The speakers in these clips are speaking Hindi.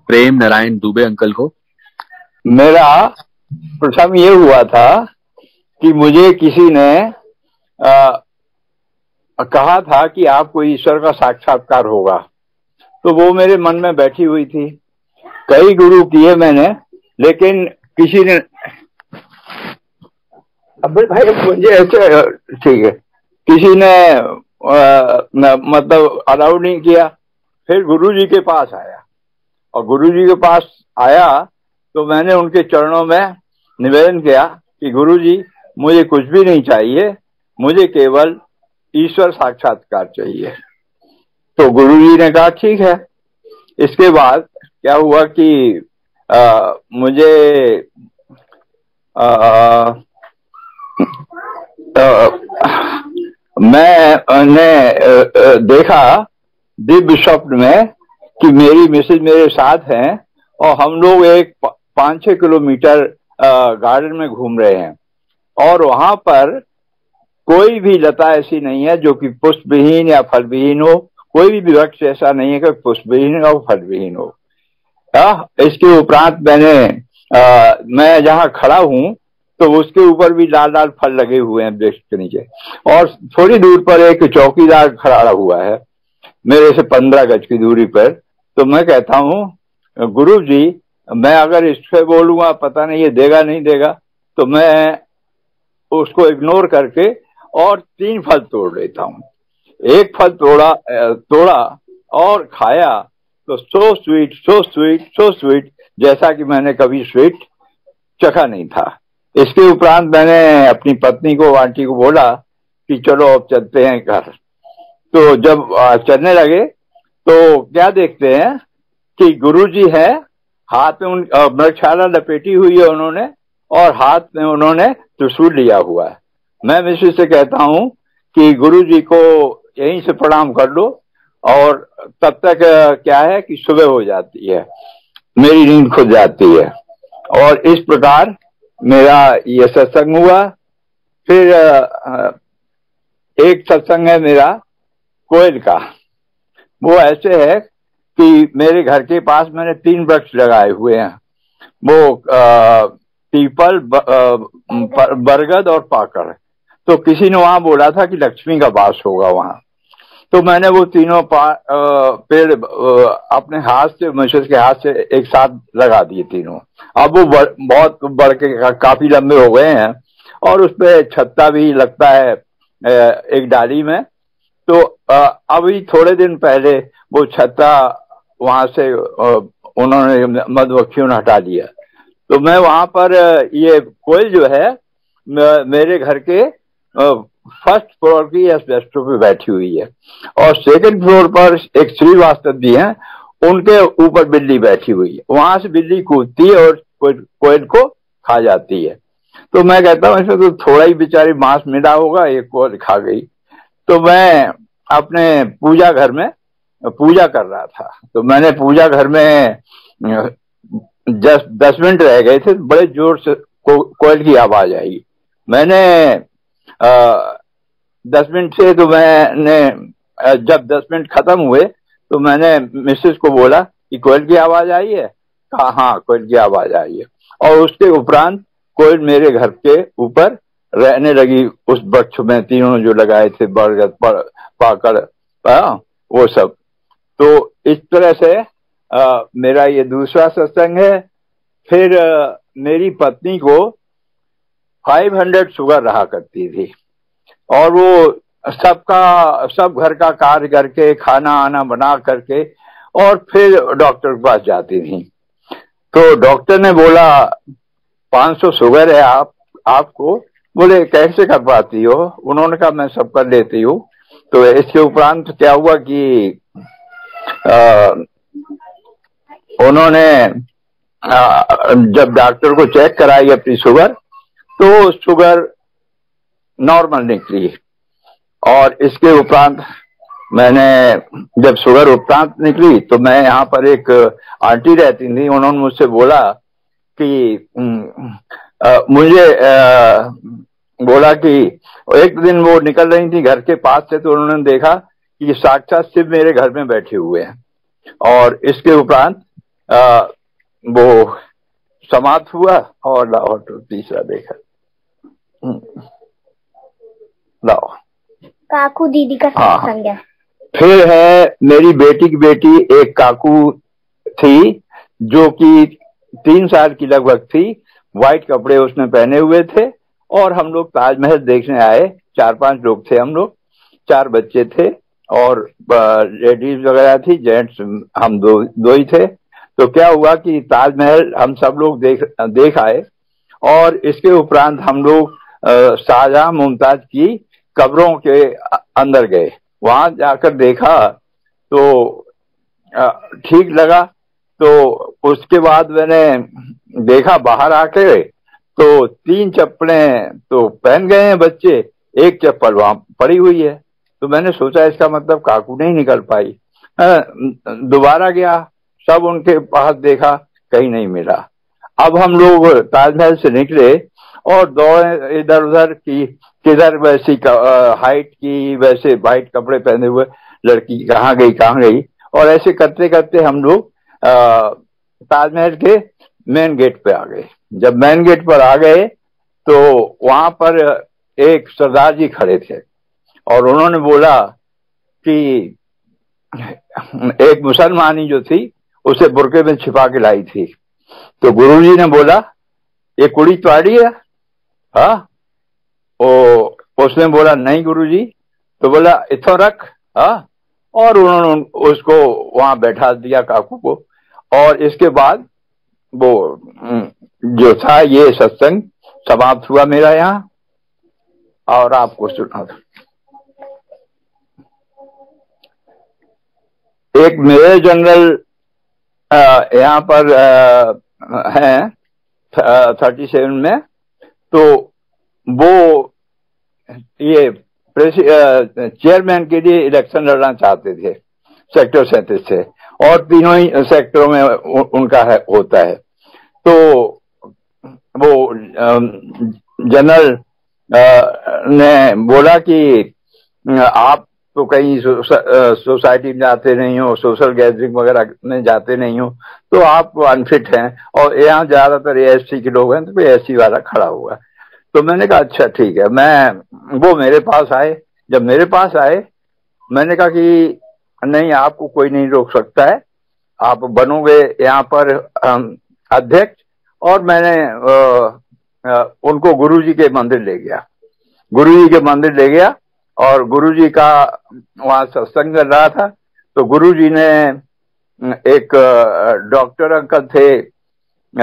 प्रेम नारायण दुबे अंकल को। मेरा प्रथम ये हुआ था कि मुझे किसी ने कहा था कि आपको ईश्वर का साक्षात्कार होगा, तो वो मेरे मन में बैठी हुई थी। कई गुरु किए मैंने, लेकिन किसी ने, अबे भाई मुझे ऐसे, ठीक है, किसी ने मतलब अलाउ नहीं किया। फिर गुरु जी के पास आया, और गुरु जी के पास आया तो मैंने उनके चरणों में निवेदन किया कि गुरु जी मुझे कुछ भी नहीं चाहिए, मुझे केवल ईश्वर साक्षात्कार चाहिए। तो गुरु जी ने कहा ठीक है। इसके बाद क्या हुआ कि मुझे मैंने देखा दिव्य स्वप्न में कि मेरी मिसेज मेरे साथ हैं और हम लोग एक 5-6 किलोमीटर गार्डन में घूम रहे हैं, और वहां पर कोई भी लता ऐसी नहीं है जो कि पुष्पविहीन या फलविहीन हो। कोई भी वृक्ष ऐसा नहीं है कि पुष्पविहीन और फलविहीन हो। इसके उपरांत मैं जहाँ खड़ा हूँ तो उसके ऊपर भी लाल लाल फल लगे हुए हैं वृक्ष के नीचे, और थोड़ी दूर पर एक चौकीदार खड़ा हुआ है मेरे से 15 गज की दूरी पर। तो मैं कहता हूँ गुरु जी, मैं अगर इससे बोलूंगा पता नहीं ये देगा नहीं देगा, तो मैं उसको इग्नोर करके और 3 फल तोड़ लेता हूँ। एक फल तोड़ा और खाया तो so sweet so sweet so sweet, जैसा कि मैंने कभी स्वीट चखा नहीं था। इसके उपरांत मैंने अपनी पत्नी को, आंटी को बोला कि चलो अब चलते हैं घर। तो जब चलने लगे तो क्या देखते हैं कि गुरुजी है, हाथ में मृगशाला लपेटी हुई है उन्होंने, और हाथ में उन्होंने त्रिशूल लिया हुआ है। मैं मिश्र से कहता हूं कि गुरुजी को यहीं से प्रणाम कर लो, और तब तक क्या है कि सुबह हो जाती है, मेरी नींद खुल जाती है। और इस प्रकार मेरा ये सत्संग हुआ। फिर एक सत्संग है मेरा कोयल का। वो ऐसे है कि मेरे घर के पास मैंने 3 वृक्ष लगाए हुए हैं, वो पीपल, बरगद और पाकड़। तो किसी ने वहां बोला था कि लक्ष्मी का वास होगा वहां, तो मैंने वो तीनों पेड़ अपने हाथ से, मिसेस के हाथ से एक साथ लगा दिए तीनों। अब वो बहुत बढ़ के काफी लंबे हो गए हैं, और उसपे छत्ता भी लगता है एक डाली में। तो अभी थोड़े दिन पहले वो छत्ता वहां से उन्होंने, मधुमक्खियों ने हटा लिया। तो मैं वहां पर, ये कोयल जो है मेरे घर के फर्स्ट फ्लोर की एस्बेस्टो पे बैठी हुई है, और सेकंड फ्लोर पर एक श्रीवास्तव जी हैं, उनके ऊपर बिल्ली बैठी हुई है। वहां से बिल्ली कूदती है और कोयल को खा जाती है। तो मैं कहता हूँ इसमें तो थोड़ा ही बेचारी मांस मिला होगा, एक कोयल खा गई। तो मैं अपने पूजा घर में पूजा कर रहा था, तो मैंने पूजा घर में जस्ट 10 मिनट रह गए थे, बड़े जोर से कोयल की आवाज आई। मैंने 10 मिनट से, तो मैंने जब 10 मिनट खत्म हुए तो मैंने मिसेस को बोला कि कोयल की आवाज आई है? कहा हाँ कोयल की आवाज आई है। और उसके उपरांत कोयल मेरे घर के ऊपर रहने लगी, उस वृक्ष में तीनों जो लगाए थे, बरगद, पाकड़, वो सब। तो इस तरह से मेरा ये दूसरा सत्संग है। फिर मेरी पत्नी को 500 शुगर रहा करती थी, और वो सब घर का कार्य करके, खाना आना बना करके, और फिर डॉक्टर के पास जाती थी। तो डॉक्टर ने बोला 500 शुगर है आपको। बोले कैसे कर पाती हो? उन्होंने कहा मैं सब कर लेती हूँ। तो इसके उपरांत क्या हुआ कि उन्होंने जब डॉक्टर को चेक कराई अपनी शुगर, तो शुगर नॉर्मल निकली। और इसके उपरांत मैंने, जब शुगर उपरांत निकली, तो मैं यहाँ पर एक आंटी रहती थी, उन्होंने मुझसे बोला कि मुझे बोला कि एक दिन वो निकल रही थी घर के पास से, तो उन्होंने देखा कि साक्षात शिव मेरे घर में बैठे हुए हैं। और इसके उपरांत वो समाप्त हुआ और लाओ तो तीसरा देखा। लाओ काकू दीदी का सत्संग है। फिर है मेरी बेटी की बेटी, एक काकू थी जो कि 3 साल की लगभग थी। व्हाइट कपड़े उसने पहने हुए थे और हम लोग ताजमहल देखने आए। 4-5 लोग थे हम लोग, 4 बच्चे थे और लेडीज वगैरह थी, जेंट्स हम दो ही थे। तो क्या हुआ कि ताजमहल हम सब लोग देख आए और इसके उपरांत हम लोग शाहजहां मुमताज की कब्रों के अंदर गए। वहां जाकर देखा तो ठीक लगा। तो उसके बाद मैंने देखा बाहर आके तो 3 चप्पलें तो पहन गए हैं बच्चे, एक चप्पल वहां पड़ी हुई है। तो मैंने सोचा इसका मतलब काकू नहीं निकल पाई। दोबारा गया, सब उनके पास देखा, कहीं नहीं मिला। अब हम लोग ताजमहल से निकले और दौड़े इधर उधर की किधर वैसी हाइट की, वैसे वाइट कपड़े पहने हुए लड़की कहाँ गई, और ऐसे करते करते हम लोग ताजमहल के मेन गेट पे आ गए। जब मेन गेट पर आ गए तो वहां पर एक सरदार जी खड़े थे और उन्होंने बोला कि एक मुसलमानी जो थी उसे बुरके में छिपा के लाई थी। तो गुरुजी ने बोला ये कुड़ी तुम्हारी है? हाँ। उसने बोला नहीं गुरुजी। तो बोला इथो रख। हाँ। और उन्होंने उसको वहां बैठा दिया काकू को। और इसके बाद वो जो था ये सत्संग समाप्त हुआ मेरा यहाँ, और आपको सुना था। एक मेजर जनरल यहाँ पर है 37 में। तो वो ये चेयरमैन के लिए इलेक्शन लड़ना चाहते थे सेक्टर 37 से, और तीनों ही सेक्टरों में उनका होता है। तो वो जनरल ने बोला कि आप तो कहीं सोसाइटी में जाते नहीं हो, सोशल गैदरिंग वगैरह में जाते नहीं हो, तो आप अनफिट हैं, और यहाँ ज्यादातर एससी के लोग हैं, तो कोई एससी वाला खड़ा हुआ। तो मैंने कहा अच्छा ठीक है। वो मेरे पास आए। जब मेरे पास आए मैंने कहा कि नहीं, आपको कोई नहीं रोक सकता है, आप बनोगे यहाँ पर अध्यक्ष। और मैंने उनको गुरुजी के मंदिर ले गया। गुरुजी के मंदिर ले गया और गुरुजी का वहां सत्संग कर रहा था। तो गुरुजी ने एक डॉक्टर अंकल थे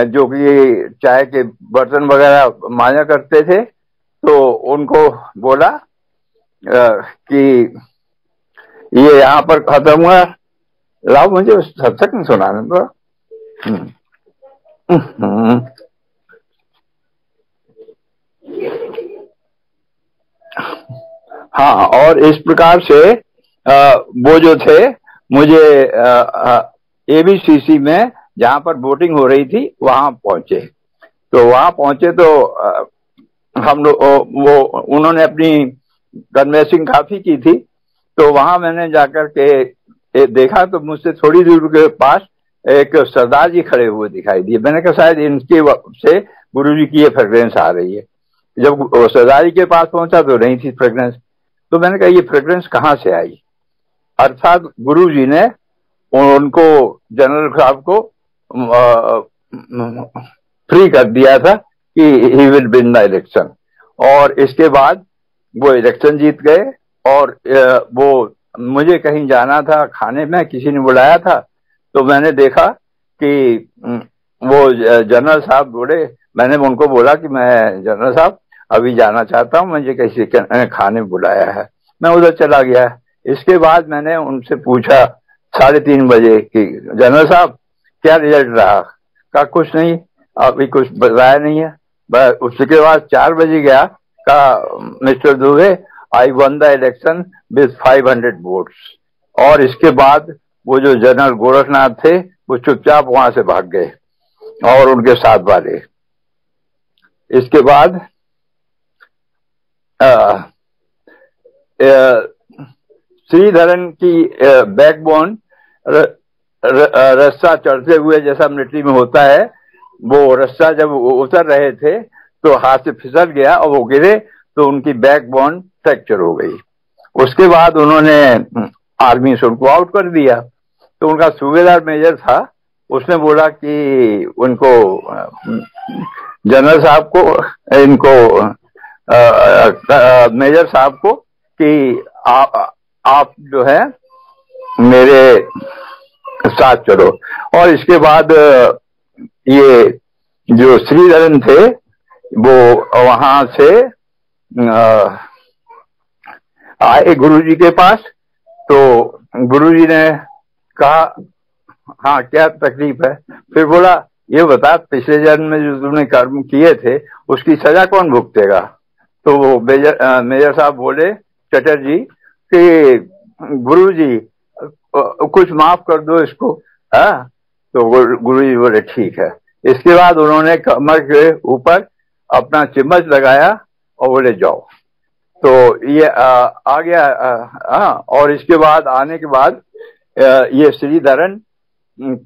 जो कि चाय के बर्तन वगैरह मांजा करते थे, तो उनको बोला कि ये यहाँ पर खत्म हुआ, लाओ मुझे सत्संग सुनाने दो। हाँ, और इस प्रकार से वो जो थे मुझे एबीसीसी में जहां पर वोटिंग हो रही थी वहां पहुंचे। तो वहां पहुंचे तो हम लोग वो उन्होंने अपनी कन्वेंसिंग काफी की थी। तो वहां मैंने जाकर के देखा तो मुझसे थोड़ी दूर के पास एक सरदार जी खड़े हुए दिखाई दिए। मैंने कहा शायद इनके से गुरुजी की ये फ्रेग्रेंस आ रही है। जब सरदार जी के पास पहुंचा तो नहीं थी फ्रेग्रेंस। तो मैंने कहा ये फ्रेग्रेंस कहाँ से आई? अर्थात गुरुजी ने उनको, जनरल साहब को फ्री कर दिया था कि he will win the election. और इसके बाद वो इलेक्शन जीत गए। और वो मुझे कहीं जाना था खाने में, किसी ने बुलाया था। तो मैंने देखा कि वो जनरल साहब बोले, मैंने उनको बोला कि मैं जनरल साहब अभी जाना चाहता हूँ, मुझे किसी खाने बुलाया है। मैं उधर चला गया। इसके बाद मैंने उनसे पूछा 3:30 बजे कि जनरल साहब क्या रिजल्ट रहा? कहा कुछ नहीं, अभी कुछ बताया नहीं है। उसके बाद 4 बजे गया, कहा mister Dubey I one the election with 500 votes. और इसके बाद वो जो जनरल गोरखनाथ थे वो चुपचाप वहां से भाग गए और उनके साथ वाले। इसके बाद श्रीधरन की बैकबोन रस्सा चढ़ते हुए जैसा मिलिट्री में होता है, वो रस्सा जब उतर रहे थे तो हाथ से फिसल गया और वो गिरे तो उनकी बैकबोन फ्रैक्चर हो गई। उसके बाद उन्होंने आर्मी से उनको आउट कर दिया। तो उनका सूबेदार मेजर था, उसने बोला कि उनको जनरल साहब को, इनको मेजर साहब को कि आप जो है मेरे साथ चलो। और इसके बाद ये जो श्रीधरन थे वो वहां से आए गुरुजी के पास। तो गुरुजी ने कहा हाँ क्या तकलीफ है? फिर बोला ये बता पिछले जन्म में जो तुमने कर्म किए थे उसकी सजा कौन भुगतेगा? तो वो मेजर साहब बोले चटर्जी कि गुरुजी कुछ माफ कर दो इसको। हाँ, तो गुरुजी बोले ठीक है। इसके बाद उन्होंने कमर के ऊपर अपना चिम्मच लगाया और बोले जाओ। तो ये आ गया। और इसके बाद आने के बाद ये श्रीधरन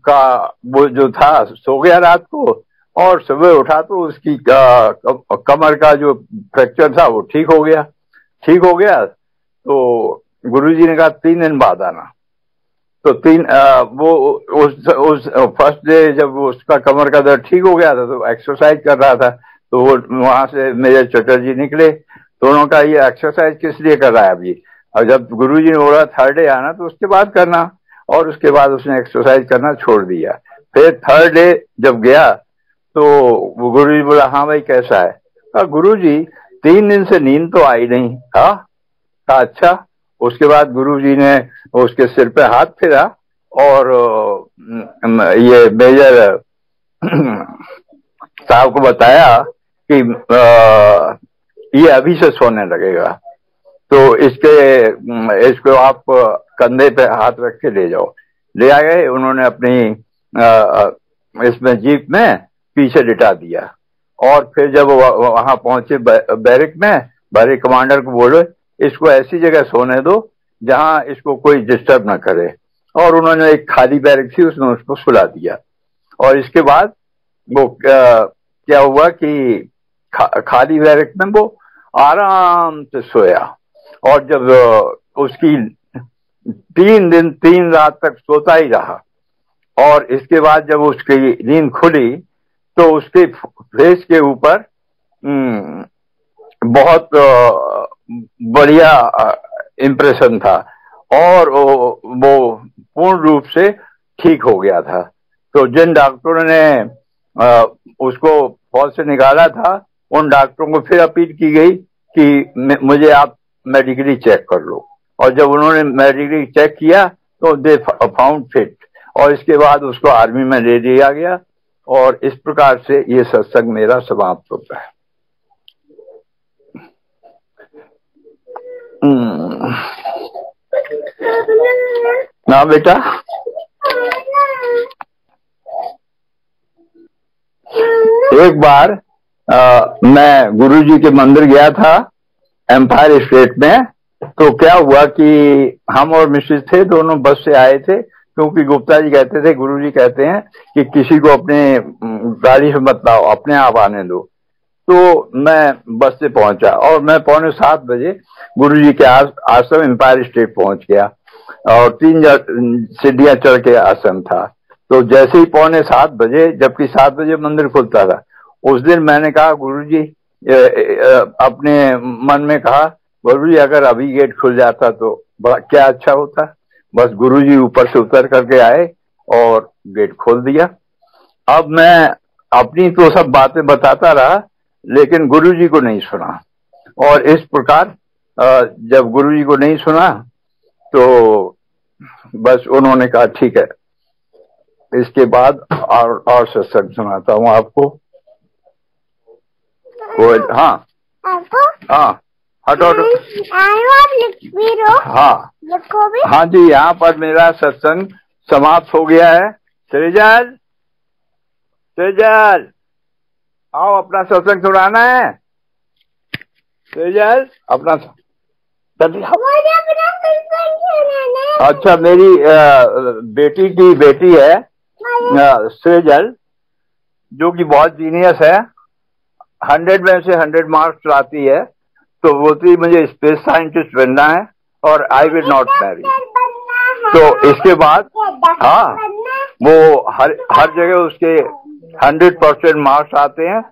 का वो जो था सो गया रात को, और सुबह उठा तो उसकी कमर का जो फ्रैक्चर था वो ठीक हो गया। ठीक हो गया तो गुरुजी ने कहा 3 दिन बाद आना। तो वो उस फर्स्ट डे जब उसका कमर का दर्द ठीक हो गया था तो एक्सरसाइज कर रहा था। तो वो वहां से मेजर चटर्जी निकले तो उन्होंने कहा ये एक्सरसाइज किस लिए कर रहा है अभी? और जब गुरुजी ने बोला 3rd डे आना तो उसके बाद करना, और उसके बाद उसने एक्सरसाइज करना छोड़ दिया। फिर 3rd डे जब गया तो वो गुरुजी बोला हाँ भाई कैसा है? कहा गुरुजी 3 दिन से नींद तो आई नहीं। हाँ, कहा अच्छा। उसके बाद गुरुजी ने उसके सिर पे हाथ फेरा और ये मेजर साहब को बताया कि ये अभी से सोने लगेगा, तो इसको आप कंधे पे हाथ रख के ले जाओ। ले आ गए। उन्होंने अपनी इसमें जीप में पीछे लिटा दिया। और फिर जब वहां पहुंचे बैरिक में, बैरिक कमांडर को बोले इसको ऐसी जगह सोने दो जहां इसको कोई डिस्टर्ब ना करे। और उन्होंने एक खाली बैरिक थी उसमें उसको सुला दिया। और इसके बाद वो क्या हुआ कि खाली बैरिक में वो आराम से सोया। और जब उसकी 3 दिन 3 रात तक सोता ही रहा। और इसके बाद जब उसकी नींद खुली तो उसके फेस के ऊपर बहुत बढ़िया इम्प्रेशन था और वो पूर्ण रूप से ठीक हो गया था। तो जिन डॉक्टरों ने उसको फौज से निकाला था उन डॉक्टरों को फिर अपील की गई कि मुझे आप मेडिकली चेक कर लो। और जब उन्होंने मेडिकली चेक किया तो दे फाउंड फिट, और इसके बाद उसको आर्मी में ले लिया गया। और इस प्रकार से ये सत्संग मेरा समाप्त होता है। ना बेटा, एक बार मैं गुरुजी के मंदिर गया था एम्पायर स्टेट में। तो क्या हुआ कि हम और मिश्रित थे, दोनों बस से आए थे, क्योंकि गुप्ता जी कहते थे, गुरुजी कहते हैं कि किसी को अपने गाड़ी से मत लाओ, अपने आप आने दो। तो मैं बस से पहुंचा और मैं 6:45 बजे गुरुजी के आश्रम एम्पायर स्टेट पहुंच गया। और 3 सीढ़ियां चढ़ के आश्रम था। तो जैसे ही 6:45 बजे, जबकि 7 बजे मंदिर खुलता था, उस दिन मैंने कहा गुरुजी, अपने मन में कहा गुरुजी अगर अभी गेट खुल जाता तो बड़ा क्या अच्छा होता। बस गुरुजी ऊपर से उतर करके आए और गेट खोल दिया। अब मैं अपनी तो सब बातें बताता रहा लेकिन गुरुजी को नहीं सुना। और इस प्रकार जब गुरुजी को नहीं सुना तो बस उन्होंने कहा ठीक है, इसके बाद और सत्संग सुनाता हूँ आपको। हाँ हाँ हटो हाँ हाँ जी, यहाँ पर मेरा सत्संग समाप्त हो गया है। सृजल सृजल आओ, अपना सत्संग सुनाना है। सृजल अपना अच्छा, मेरी बेटी की बेटी है सेजल, जो कि बहुत जीनियस है, 100 में से 100 मार्क्स लाती है। तो बोलती मुझे स्पेस साइंटिस्ट बनना है और आई विल नॉट मैरी। तो इसके बाद हाँ, वो हर जगह उसके 100% मार्क्स आते हैं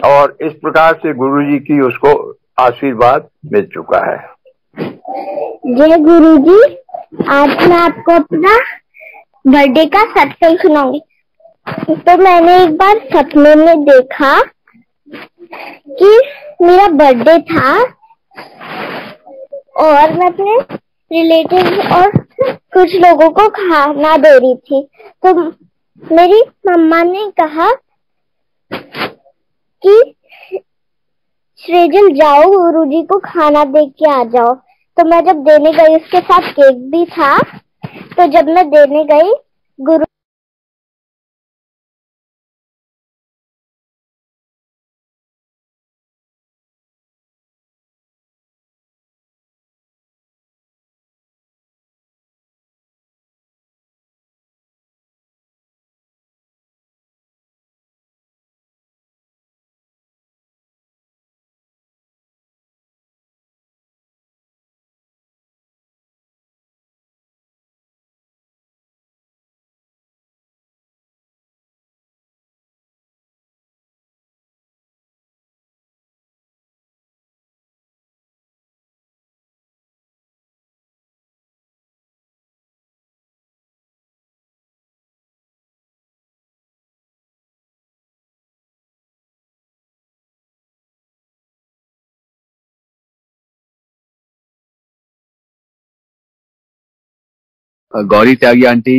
और इस प्रकार से गुरुजी की उसको आशीर्वाद मिल चुका है। जय गुरुजी, आज मैं आपको अपना बर्थडे का सत्संग सुनाऊंगी। तो मैंने एक बार सपने में देखा कि मेरा बर्थडे था और मैं अपने रिलेटिव्स और कुछ लोगों को खाना दे रही थी। तो मेरी मम्मा ने कहा कि श्रेजल जाओ, गुरुजी को खाना दे के आ जाओ। तो मैं जब देने गई, उसके साथ केक भी था। तो जब मैं देने गई, गुरु गौरी त्यागी आंटी।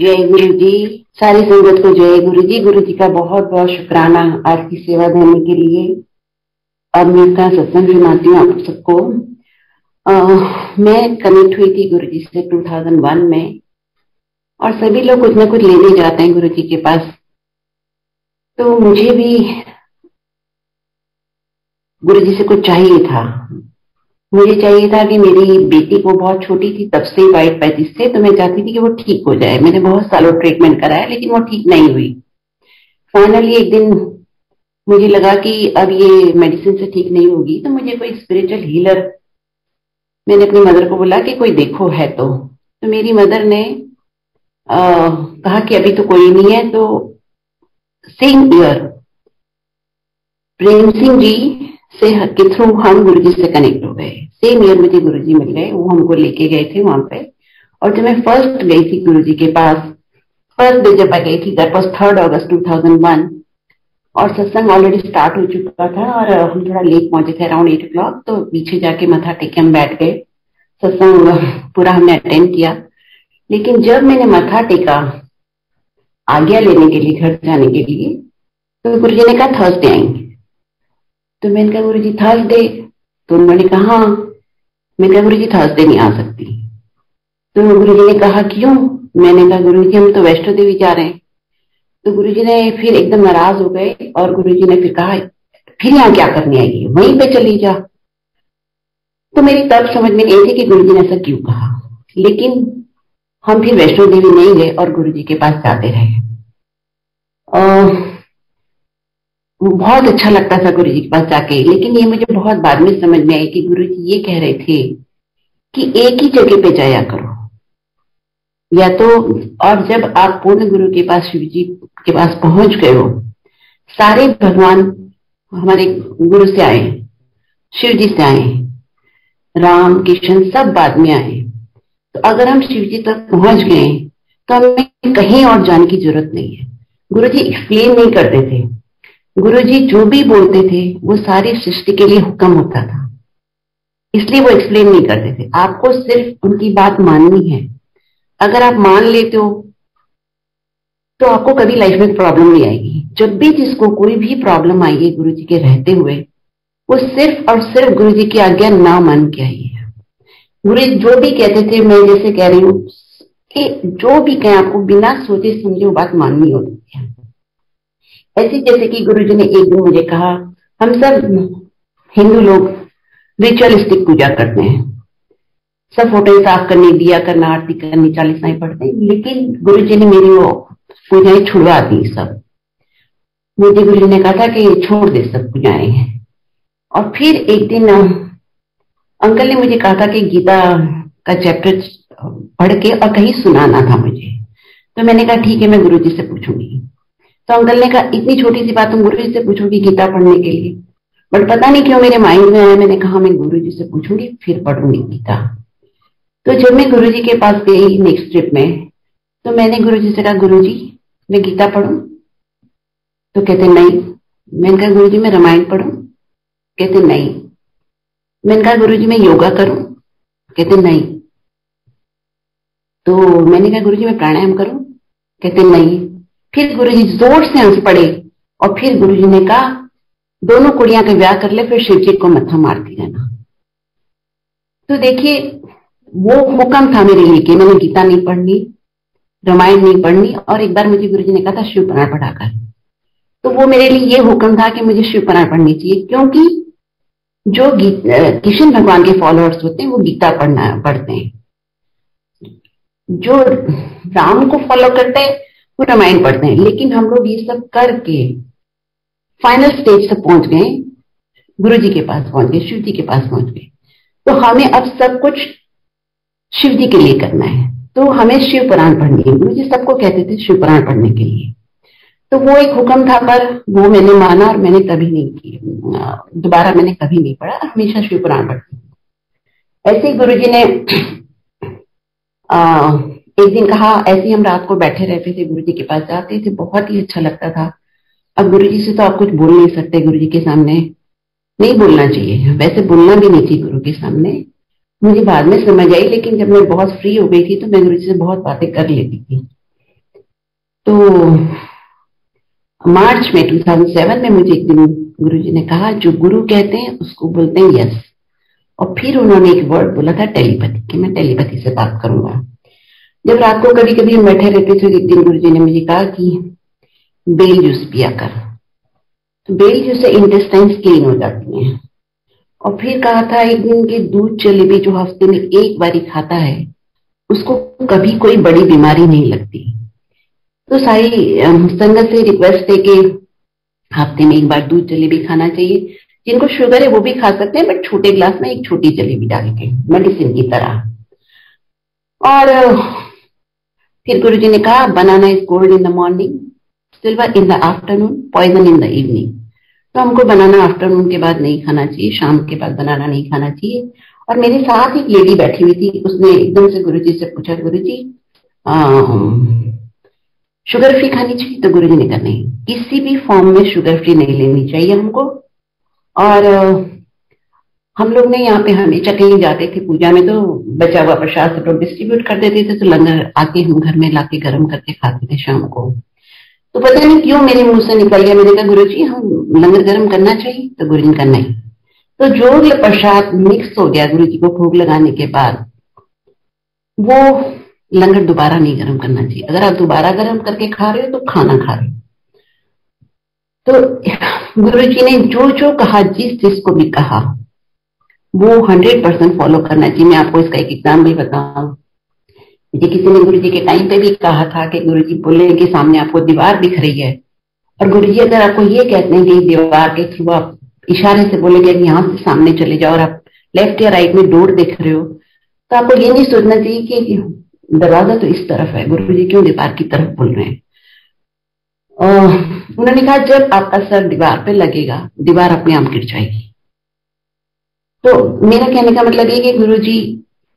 जय गुरु जी, सारी संगत को जय गुरु जी। गुरु जी का बहुत बहुत शुक्राना आज की सेवा देने के लिए। अब मैं इसका सत्संग सुनाती हूँ आप सबको। मैं कनेक्ट हुई थी गुरु जी से 2001 में, और सभी लोग कुछ ना कुछ लेने जाते हैं गुरु जी के पास। तो मुझे भी गुरु जी से कुछ चाहिए था। मुझे चाहिए था कि मेरी बेटी को, बहुत छोटी थी तब से वाइट पैचिस थे, तो मैं चाहती थी कि वो ठीक हो जाए। मैंने बहुत सालों ट्रीटमेंट कराया लेकिन वो ठीक नहीं हुई। फाइनली एक दिन मुझे लगा कि अब ये मेडिसिन से ठीक नहीं होगी, तो मुझे कोई स्पिरिचुअल हीलर, मैंने अपनी मदर को बोला कि कोई देखो है तो मेरी मदर ने कहा कि अभी तो कोई नहीं है। तो सेम ईयर प्रेम सिंह जी के थ्रू हम गुरु जी से कनेक्ट हो गए। सेम ईयर मुझे गुरु जी मिल गए, वो हमको लेके गए थे वहां पे। और जब मैं फर्स्ट गई थी गुरु जी के पास, फर्स्ट डे जब मैं गई थी, दैट वाज 3 अगस्त 2001, और सत्संग ऑलरेडी स्टार्ट हो चुका था और हम थोड़ा लेट पहुंचे थे, अराउंड 8 o'clock। तो पीछे जाके मथा टेके हम बैठ गए। सत्संग पूरा हमने अटेंड किया। लेकिन जब मैंने मथा टेका आज्ञा लेने के लिए, घर जाने के लिए, तो गुरु जी ने कहा थर्सडे आएंगे। तो मैंने कहा गुरु जी थर्सडे? तो उन्होंने कहा हाँ। मैंने कहा गुरु जी थर्सडे नहीं आ सकती। तो गुरु जी ने कहा क्यों? मैंने कहा गुरु जी हम तो वैष्णो देवी जा रहे हैं। तो गुरु जी ने फिर एकदम नाराज हो गए और गुरु जी ने फिर कहा फिर यहाँ क्या करने आएगी, वहीं पे चली जा। तो मेरी तब समझ में नहीं थी कि गुरु जी ने ऐसा क्यों कहा। लेकिन हम फिर वैष्णो देवी नहीं गए और गुरु जी के पास जाते रहे। बहुत अच्छा लगता था गुरु जी के पास जाके। लेकिन ये मुझे बहुत बाद में समझ में आई कि गुरु जी ये कह रहे थे कि एक ही जगह पे जाया करो, या तो, और जब आप पूर्ण गुरु के पास, शिव जी के पास पहुंच गए हो, सारे भगवान हमारे गुरु से आए, शिव जी से आए, राम कृष्ण सब बाद में आए। तो अगर हम शिव जी तक पहुंच गए तो हमें कहीं और जाने की जरूरत नहीं है। गुरु जी एक्सप्लेन नहीं करते थे। गुरु जी जो भी बोलते थे वो सारी सृष्टि के लिए हुक्म होता था, इसलिए वो एक्सप्लेन नहीं करते थे। आपको सिर्फ उनकी बात माननी है। अगर आप मान लेते हो तो आपको कभी लाइफ में प्रॉब्लम नहीं आएगी। जब भी जिसको कोई भी प्रॉब्लम आई है गुरु जी के रहते हुए, वो सिर्फ और सिर्फ गुरु जी की आज्ञा ना मान के आई है। गुरु जो भी कहते थे, मैं जैसे कह रही हूँ कि जो भी कहें आपको बिना सोचे समझे वो बात माननी होती है। ऐसे जैसे कि गुरु जी ने एक दिन मुझे कहा, हम सब हिंदू लोग रिचुअलिस्टिक पूजा करते हैं, सब फोटो साफ करनी, दिया करना, आरती करनी, 40 पढ़ते, लेकिन गुरु जी ने मेरी वो पूजाएं छुड़वा दी सब। मुझे गुरु जी ने कहा था कि छोड़ दे सब पूजाएं हैं। और फिर एक दिन अंकल ने मुझे कहा था कि गीता का चैप्टर पढ़ के और कहीं सुनाना था मुझे। तो मैंने कहा ठीक है, मैं गुरु जी से पूछूंगी। तो अंकल ने कहा इतनी छोटी सी बात तुम गुरु जी से पूछोगी गीता पढ़ने के लिए? बट पता नहीं क्यों मेरे माइंड में आया, मैंने कहा मैं गुरु जी से पूछूंगी फिर पढ़ूंगी गीता। तो जब मैं गुरु जी के पास गई नेक्स्ट ट्रिप में, तो मैंने गुरु जी से कहा गुरु जी मैं गीता पढ़ूं? तो कहते नहीं। मैंने कहा गुरु जी मैं रामायण पढ़ूं? कहते नहीं। मैंने कहा गुरु जी मैं योगा करूं? कहते नहीं। तो मैंने कहा गुरु जी मैं प्राणायाम करूं? कहते नहीं। फिर गुरु जी जोर से हंस पड़े और फिर गुरु जी ने कहा दोनों कुड़ियां का ब्याह कर ले, फिर शिव जी को मत्था मारती रहना। तो देखिए वो हुक्म था मेरे लिए कि मैंने गीता नहीं पढ़नी, रामायण नहीं पढ़नी। और एक बार मुझे गुरु जी ने कहा था शिव पुराण पढ़ा कर, तो वो मेरे लिए ये हुक्म था कि मुझे शिव पुराण पढ़नी चाहिए, क्योंकि जो कृष्ण भगवान के फॉलोअर्स होते हैं वो गीता पढ़ते हैं, जो राम को फॉलो करते हैं वो रामायण पढ़ते हैं। लेकिन हम लोग ये सब करके फाइनल स्टेज तक पहुंच गए, गुरु जी के पास पहुंच गए, शिव जी के पास पहुंच गए। तो हमें अब सब कुछ शिव जी के लिए करना है, तो हमें शिव पुराण पढ़नी है। गुरु जी सबको कहते थे शिव पुराण पढ़ने के लिए। तो वो एक हुक्म था, पर वो मैंने माना और मैंने कभी नहीं किया, दोबारा मैंने कभी नहीं पढ़ा, हमेशा शिव पुराण पढ़ती। ऐसे ही गुरु जी ने एक दिन कहा, ऐसे ही हम रात को बैठे रहते थे, गुरु जी के पास जाते थे, बहुत ही अच्छा लगता था। अब गुरु जी से तो आप कुछ बोल नहीं सकते, गुरु जी के सामने नहीं बोलना चाहिए, वैसे बोलना भी नहीं चाहिए गुरु के सामने, मुझे बाद में समझ आई। लेकिन जब मैं बहुत फ्री हो गई थी तो मैं गुरु जी से बहुत बातें कर लेती थी। तो मार्च में 2007 में मुझे एक दिन गुरु जी ने कहा जो गुरु कहते हैं उसको बोलते हैं यस। और फिर उन्होंने एक वर्ड बोला था टेलीपैथी, कि मैं टेलीपैथी से बात करूंगा। जब रात को कभी कभी हम बैठे रहते थे, एक दिन गुरु जी ने मुझे कहा कि बेल जूस पिया कर, तो बेल जूस से इंटेस्टाइन्स क्लीन हो जाती हैं। और फिर कहा था एक दिन के दूध जलेबी जो हफ्ते में एक बारी खाता है उसको कभी कोई बड़ी बीमारी नहीं लगती। तो सारी संगत से रिक्वेस्ट है कि हफ्ते में एक बार दूध जलेबी खाना चाहिए। जिनको शुगर है वो भी खा सकते हैं, बट छोटे ग्लास में एक छोटी जलेबी डाल के, मेडिसिन की तरह। और फिर गुरु जी ने कहा banana is gold in the morning, silver in the afternoon, poison in the evening. तो हमको बनाना आफ्टरनून के बाद नहीं खाना चाहिए, शाम के बाद बनाना नहीं खाना चाहिए। और मेरे साथ एक लेडी बैठी हुई थी, उसने एकदम से गुरु जी से पूछा गुरु जी शुगर फ्री खानी चाहिए? तो गुरु जी ने कहा नहीं, किसी भी फॉर्म में शुगर फ्री नहीं लेनी चाहिए हमको। और हम लोग ने यहाँ पे हमेशा कहीं जाते थे पूजा में तो बचा हुआ प्रसाद सब लोग डिस्ट्रीब्यूट कर देते थे, तो लंगर आके हम घर में लाके गर्म करके खाते थे शाम को। तो पता नहीं क्यों मेरे मुंह से निकल गया, मैंने कहा गुरु जी हम लंगर गर्म करना चाहिए? तो गुरु जी का नहीं। तो जो प्रसाद मिक्स हो गया गुरु जी को भोग लगाने के बाद, वो लंगर दोबारा नहीं गर्म करना चाहिए। अगर आप दोबारा गर्म करके खा रहे हो तो खाना खा रहे हो। तो गुरु जी ने जो जो कहा, जिस को भी कहा, वो 100% फॉलो करना चाहिए। मैं आपको इसका एक एग्जाम्पल बताऊं। मुझे किसी ने गुरु जी के टाइम पे भी कहा था कि गुरु जी बोले कि सामने आपको दीवार दिख रही है, और गुरु जी अगर आपको ये कहते हैं कि दीवार के थ्रू आप इशारे से बोलेंगे यहाँ से सामने चले जाओ, और आप लेफ्ट या राइट में डोर देख रहे हो, तो आपको ये नहीं सोचना चाहिए कि दरवाजा तो इस तरफ है, गुरु जी क्यों दीवार की तरफ बोल रहे हैं। उन्होंने कहा जब आपका सर दीवार पे लगेगा दीवार अपने आप गिर जाएगी। तो मेरा कहने का मतलब ये कि गुरु जी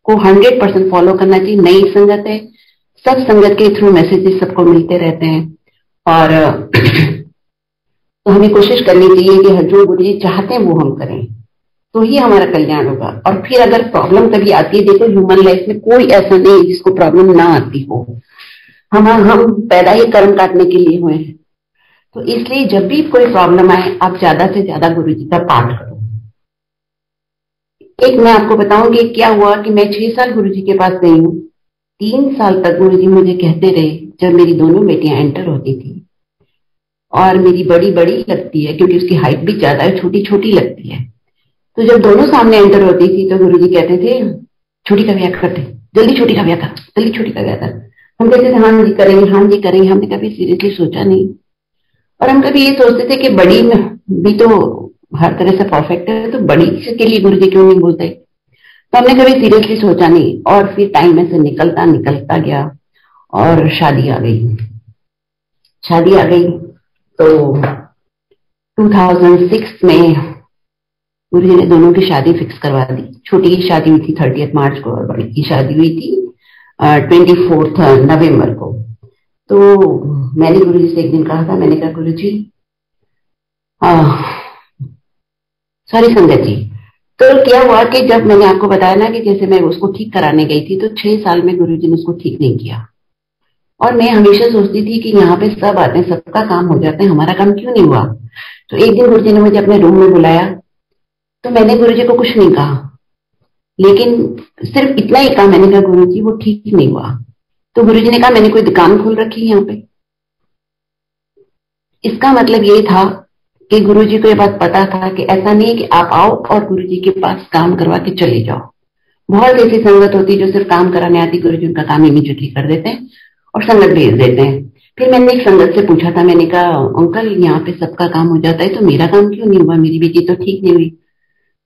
को 100% फॉलो करना चाहिए। नई संगत है, सब संगत के थ्रू मैसेजेस सबको मिलते रहते हैं, और तो हमें कोशिश करनी चाहिए कि जो गुरु जी चाहते हैं वो हम करें, तो ही हमारा कल्याण होगा। और फिर अगर प्रॉब्लम कभी आती है, देखो ह्यूमन लाइफ में कोई ऐसा नहीं है जिसको प्रॉब्लम ना आती हो। हम पैदा ही कर्म काटने के लिए हुए हैं। तो इसलिए जब भी कोई प्रॉब्लम आए आप ज्यादा से ज्यादा गुरु जी का पाठ करो। एक मैं आपको बताऊं कि क्या हुआ कि मैं 6 साल गुरु जी के पास गई हूँ। 3 साल तक गुरु जी मुझे कहते रहे, जब मेरी दोनों बेटियां एंटर होती थी, और मेरी बड़ी बड़ी लगती है क्योंकि उसकी हाइट भी ज्यादा है, छोटी छोटी लगती है, तो जब दोनों सामने एंटर होती थी तो गुरु जी कहते थे छोटी का ब्याह कर दे, जल्दी छोटी का ब्याह कर, जल्दी छोटी का ब्याह कर। हम कहते थे हाँ जी करेंगे, हाँ जी करेंगे। हमने कभी सीरियसली सोचा नहीं, और हम कभी ये सोचते थे कि बड़ी में भी तो हर तरह से परफेक्ट है, तो बड़ी के लिए गुरु जी क्यों नहीं बोलते। तो हमने कभी सीरियसली सोचा नहीं, और फिर टाइम में से निकलता निकलता गया और शादी आ गई। शादी आ गई तो 2006 में गुरु जी ने दोनों की शादी फिक्स करवा दी। छोटी की शादी हुई थी 30 मार्च को और बड़ी की शादी हुई थी 24 नवंबर को। तो मैंने गुरु जी से एक दिन कहा था, मैंने कहा गुरु जी सॉरी संगत जी। तो क्या हुआ कि जब मैंने आपको बताया ना कि जैसे मैं उसको ठीक कराने गई थी, तो 6 साल में गुरु जी ने उसको ठीक नहीं किया। और मैं हमेशा सोचती थी कि यहाँ पे सब आते हैं, सबका काम हो जाता है, हमारा काम क्यों नहीं हुआ। तो एक दिन गुरु जी ने मुझे अपने रूम में बुलाया, तो मैंने गुरु जी को कुछ नहीं कहा, लेकिन सिर्फ इतना ही कहा, मैंने कहा गुरु जी वो ठीक नहीं हुआ। तो गुरु जी ने कहा मैंने कोई दुकान खोल रखी है यहाँ पे। इसका मतलब ये था कि गुरु जी को ये बात पता था कि ऐसा नहीं है कि आप आओ और गुरु जी के पास काम करवा के चले जाओ। बहुत ऐसी संगत होती है जो सिर्फ काम कराने आती, गुरु जी उनका काम इमीडिएटली कर देते हैं और संगत भेज देते हैं। फिर मैंने एक संगत से पूछा था, मैंने कहा अंकल यहाँ पे सबका काम हो जाता है तो मेरा काम क्यों नहीं हुआ, मेरी बेटी तो ठीक नहीं हुई।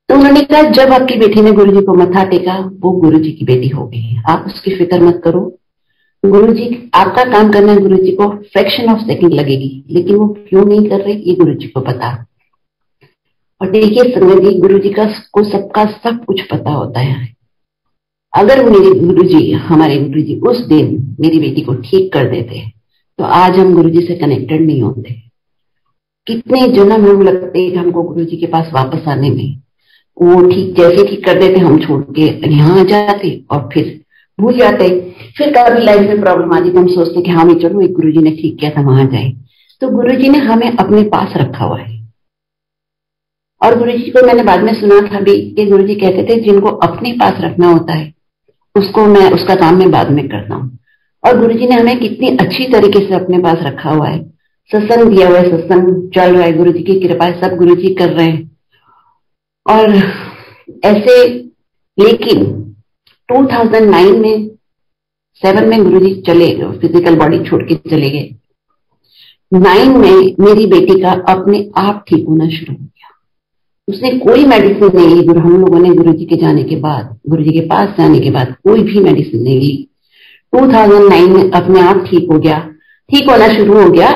तो उन्होंने कहा जब आपकी बेटी ने गुरु जी को मत्था टेका वो गुरु जी की बेटी हो गई, आप उसकी फिक्र मत करो। गुरु जी आपका काम करना गुरु जी को फ्रैक्शन ऑफ सेकंड लगेगी, लेकिन वो क्यों नहीं कर रहे ये गुरु जी को पता। और देखिए संगत जी, गुरु जी को सबका सब कुछ पता होता है। अगर मेरे गुरु जी, हमारे गुरु जी उस दिन मेरी बेटी को ठीक कर देते तो आज हम गुरु जी से कनेक्टेड नहीं होते। कितने जन्म हम लगते हमको गुरु जी के पास वापस आने में। वो ठीक जैसे ठीक कर देते हम छोड़ के यहाँ आ जाते और फिर भूल जाते। फिर कभी लाइफ में प्रॉब्लम आती तो हम सोचते कि हाँ भाई चलो एक गुरु जी ने ठीक किया था वहां जाए। तो गुरु जी ने हमें अपने पास रखा हुआ है। और गुरु जी को मैंने बाद में सुना था भी कि गुरु जी कहते थे जिनको अपने पास रखना होता है उसका काम मैं बाद में करता हूँ। और गुरु जी ने हमें कितनी अच्छी तरीके से अपने पास रखा हुआ है। सत्संग दिया हुआ है, सत्संग चल रहा है, गुरु जी की कृपा है, सब गुरु जी कर रहे हैं। और ऐसे लेकिन 2009 में 7 में गुरु जी चले, फिजिकल बॉडी छोड़ के चले गए। 9 में मेरी बेटी का अपने आप ठीक होना शुरू हो गया। उसने कोई मेडिसिन नहीं ली। हम लोगों ने गुरु जी के जाने के बाद, गुरु जी के पास जाने के बाद कोई भी मेडिसिन नहीं ली। 2009 में अपने आप ठीक हो गया, ठीक होना शुरू हो गया।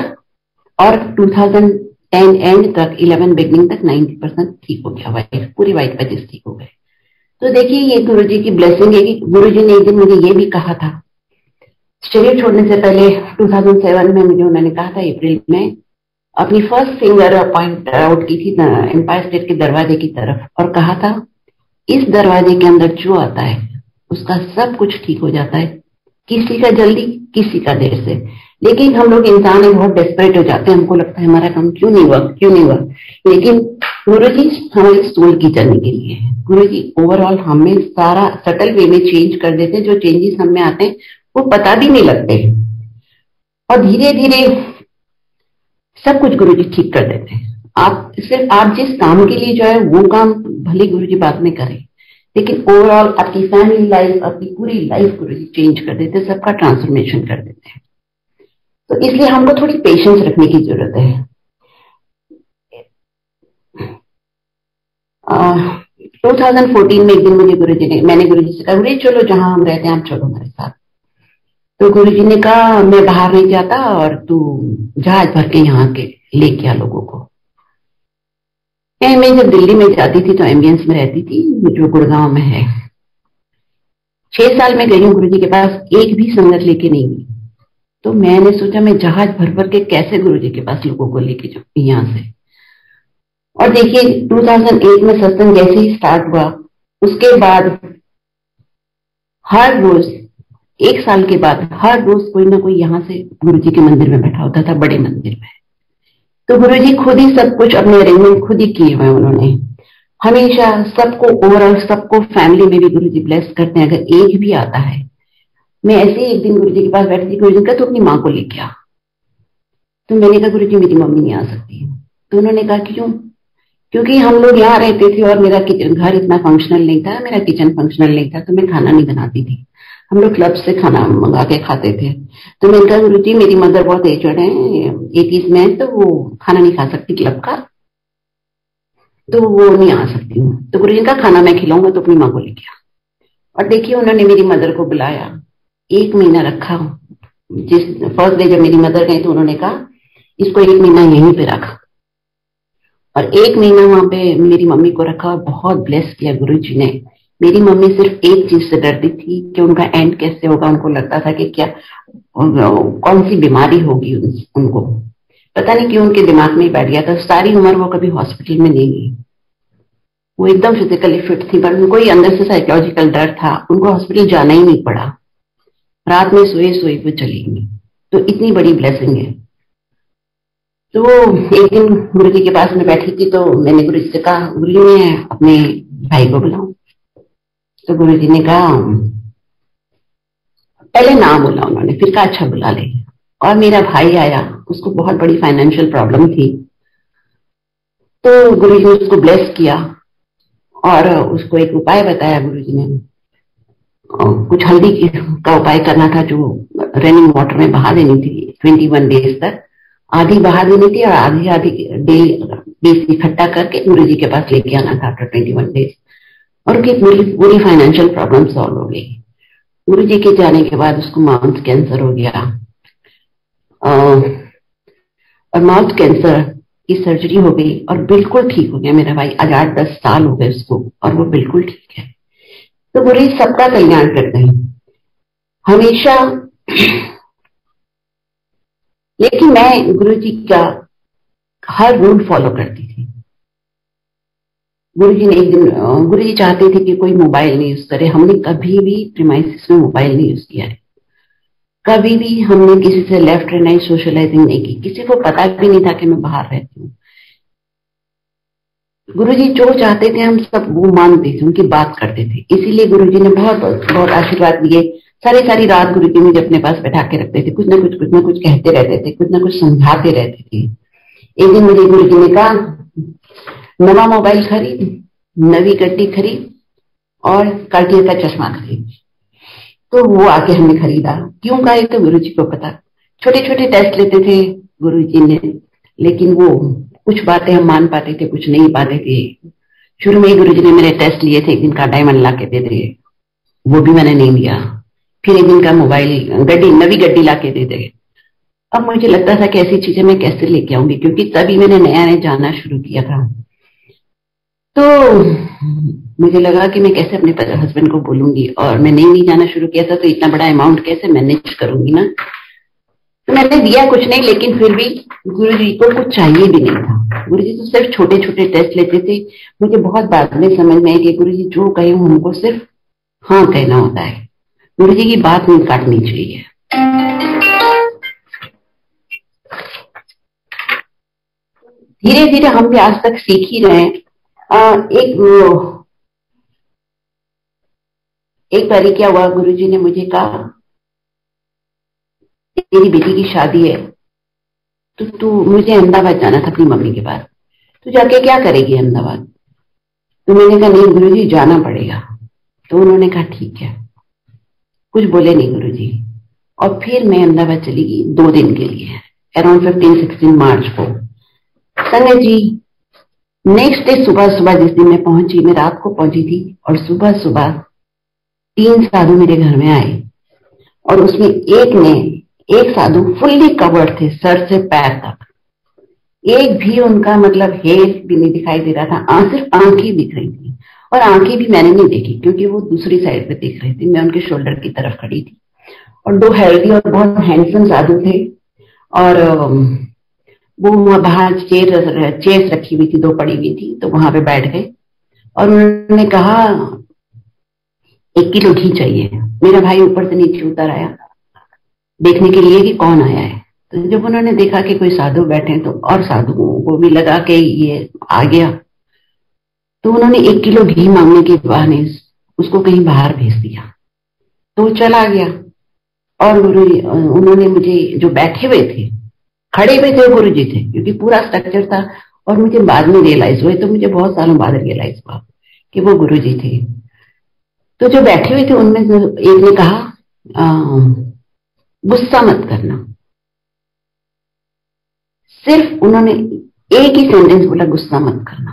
और 2010 एंड तक 11 बिगनिंग तक 90% ठीक हो गया। वाइफ पूरी वाइट पैचेस ठीक हो गए। तो देखिए ये गुरु जी की ब्लेसिंग है कि गुरु जी ने एक दिन मुझे ये भी कहा था, शरीर छोड़ने से पहले 2007 में मुझे उन्होंने कहा था अप्रैल में, अपनी फर्स्ट फिंगर पॉइंट आउट की थी एम्पायर स्टेट के दरवाजे की तरफ और कहा था इस दरवाजे के अंदर जो आता है उसका सब कुछ ठीक हो जाता है, किसी का जल्दी किसी का देर से। लेकिन हम लोग इंसान है, बहुत डेस्परेट हो जाते हैं, हमको लगता है हमारा काम क्यों नहीं हुआ क्यों नहीं हुआ। लेकिन गुरु जी हमारी सोल की जर्नी के लिए है। गुरु जी ओवरऑल हमें सारा सटल वे में चेंज कर देते हैं। जो चेंजेस हम में आते हैं वो पता भी नहीं लगते और धीरे धीरे सब कुछ गुरु जी ठीक कर देते हैं। आप जिस काम के लिए जो है वो काम भले गुरु जी बाद में करें, लेकिन ओवरऑल आपकी फैमिली लाइफ, आपकी पूरी लाइफ गुरु जी चेंज कर देते हैं, सबका ट्रांसफॉर्मेशन कर देते हैं। तो इसलिए हमको थोड़ी पेशेंस रखने की जरूरत है। 2014 में एक दिन मैंने गुरु जी से कहा गुरु जी चलो जहां हम रहते हैं आप चलो हमारे साथ। तो गुरु जी ने कहा मैं बाहर नहीं जाता और तू जहाज भर के यहाँ के लेके आ लोगों को। मैं जब दिल्ली में जाती थी तो एम्बियंस में रहती थी जो गुड़गांव में है। 6 साल में गई हूँ गुरु जी के पास, एक भी संगत लेके नहीं गई। तो मैंने सोचा मैं जहाज भर भर के कैसे गुरु जी के पास लोगों को लेके जाऊँ यहाँ से। और देखिए 2008 में सत्संग जैसे ही स्टार्ट हुआ उसके बाद हर रोज 1 साल के बाद हर रोज कोई ना कोई यहाँ से गुरु जी के मंदिर में बैठा होता था, बड़े मंदिर में। तो गुरु जी खुद ही सब कुछ अपने अरेंजमेंट खुद ही किए हुए उन्होंने। हमेशा सबको ओवरऑल सबको फैमिली में भी गुरु जी ब्लेस करते हैं। अगर एक भी आता है, मैं ऐसे ही एक दिन गुरु जी के पास बैठी थी, गुरु जी का तो अपनी माँ को लेके आ। तो मैंने कहा गुरु जी मेरी मम्मी नहीं आ सकती। तो उन्होंने कहा क्यों? क्योंकि हम लोग यहाँ रहते थे और मेरा घर इतना फंक्शनल नहीं था, मेरा किचन फंक्शनल नहीं था, तो मैं खाना नहीं बनाती थी। हम लोग क्लब से खाना मंगा के खाते थे। तो मैंने कहा गुरुजी मेरी मदर बहुत एजड है, 80s में है, तो वो खाना नहीं खा सकती क्लब का, तो वो नहीं आ सकती हूँ। तो गुरुजी का खाना मैं खिलाऊंगा, तो अपनी माँ को लेके आ। और देखिए उन्होंने मेरी मदर को बुलाया, 1 महीना रखा। जिस फर्स्ट डे जब मेरी मदर गई तो उन्होंने कहा इसको 1 महीना यहीं पे रखा, और 1 महीना वहां पे मेरी मम्मी को रखा और बहुत ब्लेस किया गुरुजी ने। मेरी मम्मी सिर्फ एक चीज से डरती थी कि उनका एंड कैसे होगा। उनको लगता था कि क्या कौन सी बीमारी होगी उनको, पता नहीं क्यों उनके दिमाग में ही बैठ गया था। सारी उम्र वो कभी हॉस्पिटल में नहीं गई, वो एकदम फिजिकली फिट थी, पर उनको ही अंदर से साइकोलॉजिकल डर था, उनको हॉस्पिटल जाना ही नहीं पड़ा। रात में सोए सोए वो चली गई, तो इतनी बड़ी ब्लेसिंग है। तो एक दिन गुरु जी के पास में बैठी थी, तो मैंने गुरु जी से कहा गुरु जी मैं अपने भाई को बुलाऊं। तो गुरु जी ने कहा, पहले नाम बोला उन्होंने, फिर कहा अच्छा बुला ले। और मेरा भाई आया, उसको बहुत बड़ी फाइनेंशियल प्रॉब्लम थी, तो गुरु जी ने उसको ब्लेस किया और उसको एक उपाय बताया गुरु जी ने। कुछ हल्दी का उपाय करना था जो रनिंग वाटर में बहा देनी थी 21 डेज तक, आधी बहा देनी थी और आधी डेज इकट्ठा करके गुरु जी के पास लेके आना था आफ्टर 21 डेज, और उनकी पूरी फाइनेंशियल प्रॉब्लम सॉल्व हो गई। गुरु जी के जाने के बाद उसको माउथ कैंसर हो गया, और माउथ कैंसर की सर्जरी हो गई और बिल्कुल ठीक हो गया मेरा भाई। आज 8-10 साल हो गए उसको और वो बिल्कुल ठीक है। तो गुरु जी सबका कल्याण करते हैं हमेशा। लेकिन मैं गुरु जी का हर रूल फॉलो करती थी। गुरु जी ने एक दिन, गुरु जी चाहते थे कि कोई मोबाइल नहीं यूज करे। हमने कभी भी प्रीमाइसिस में मोबाइल नहीं यूज किया है, कभी भी हमने किसी से लेफ्ट एंड राइट सोशलाइजिंग नहीं की, किसी को पता भी नहीं था कि मैं बाहर रहती हूँ। गुरुजी जो चाहते थे हम सब वो मानते थे, उनकी बात करते थे। इसीलिए गुरुजी ने बहुत बहुत आशीर्वाद दिए। सारी रात गुरुजी मुझे अपने पास बैठा के रखते थे, कुछ ना कुछ कहते रहते थे, कुछ ना कुछ समझाते रहते थे। एक दिन मुझे गुरुजी ने कहा नवा मोबाइल खरीद, नवी गड्डी खरीद और कार्टियर का चश्मा खरीद। तो वो आके हमने खरीदा। क्यों कहा तो गुरुजी को पता। छोटे छोटे टेस्ट लेते थे गुरुजी ने, लेकिन वो कुछ बातें हम मान पाते थे, कुछ नहीं पाते थे। शुरू में ही गुरुजी ने मेरे टेस्ट लिए थे, एक दिन का डायमंड ला के दे दे, वो भी मैंने नहीं लिया। फिर एक दिन का मोबाइल नवी गड्डी ला के दे दे। अब मुझे लगता था कि ऐसी चीजें मैं कैसे लेके आऊंगी, क्योंकि तभी मैंने नया जाना शुरू किया था। तो मुझे लगा कि मैं कैसे अपने हस्बैंड को बोलूंगी, और मैं नहीं जाना शुरू किया था, तो इतना बड़ा अमाउंट कैसे मैनेज करूंगी ना। तो मैंने दिया कुछ नहीं, लेकिन फिर भी गुरुजी को कुछ चाहिए भी नहीं था। गुरुजी तो सिर्फ छोटे छोटे टेस्ट लेते थे। मुझे बहुत बाद में समझ में आई कि गुरुजी जो कहे हमको सिर्फ हाँ कहना होता है, गुरुजी की बात नहीं काटनी चाहिए। धीरे धीरे हम भी आज तक सीख ही रहे हैं। एक बारी क्या हुआ, गुरुजी ने मुझे कहा तेरी बेटी की शादी है, तो तू मुझे अहमदाबाद जाना था अपनी मम्मी के पास, तू जाके क्या करेगी अहमदाबाद। तो मैंने कहा नहीं गुरुजी जाना पड़ेगा। तो उन्होंने कहा ठीक है, कुछ बोले नहीं गुरुजी। और फिर मैं अहमदाबाद चली गई 2 दिन के लिए, अराउंड 15-16 मार्च को। संजय जी नेक्स्ट डे सुबह सुबह जिस दिन मैं पहुंची, मैं रात को पहुंची थी, और सुबह सुबह 3 साधु मेरे घर में आए, और उसमें एक साधु फुल्ली कवर्ड थे सर से पैर तक। एक भी उनका मतलब हेयर भी नहीं दिखाई दे रहा था, सिर्फ आंखें दिख रही थी। और आंखें भी मैंने नहीं देखी क्योंकि वो दूसरी साइड पे दिख रही थी, मैं उनके शोल्डर की तरफ खड़ी थी। और 2 हेल्दी और बहुत हैंडसम साधु थे, और वो बाहर चेयर्स रखी हुई थी, 2 पड़ी हुई थी, तो वहां पे बैठ गए। और उन्होंने कहा 1 किलो घी चाहिए। मेरा भाई ऊपर से नीचे उतर आया देखने के लिए कि कौन आया है। तो जब उन्होंने देखा कि कोई साधु बैठे, तो और साधुओं को भी लगा कि ये आ गया, तो उन्होंने 1 किलो घी मांगने के बहाने उसको कहीं बाहर भेज दिया। तो वो चला गया। और उन्होंने मुझे, जो बैठे हुए थे, खड़े हुए थे गुरुजी थे, क्योंकि पूरा स्ट्रक्चर था, और मुझे बाद में रियलाइज हुए, तो मुझे बहुत सालों बाद रियलाइज हुआ कि वो गुरुजी थे। तो जो बैठे हुए थे उनमें से एक ने कहा, गुस्सा मत करना। सिर्फ उन्होंने एक ही सेंटेंस बोला, गुस्सा मत करना,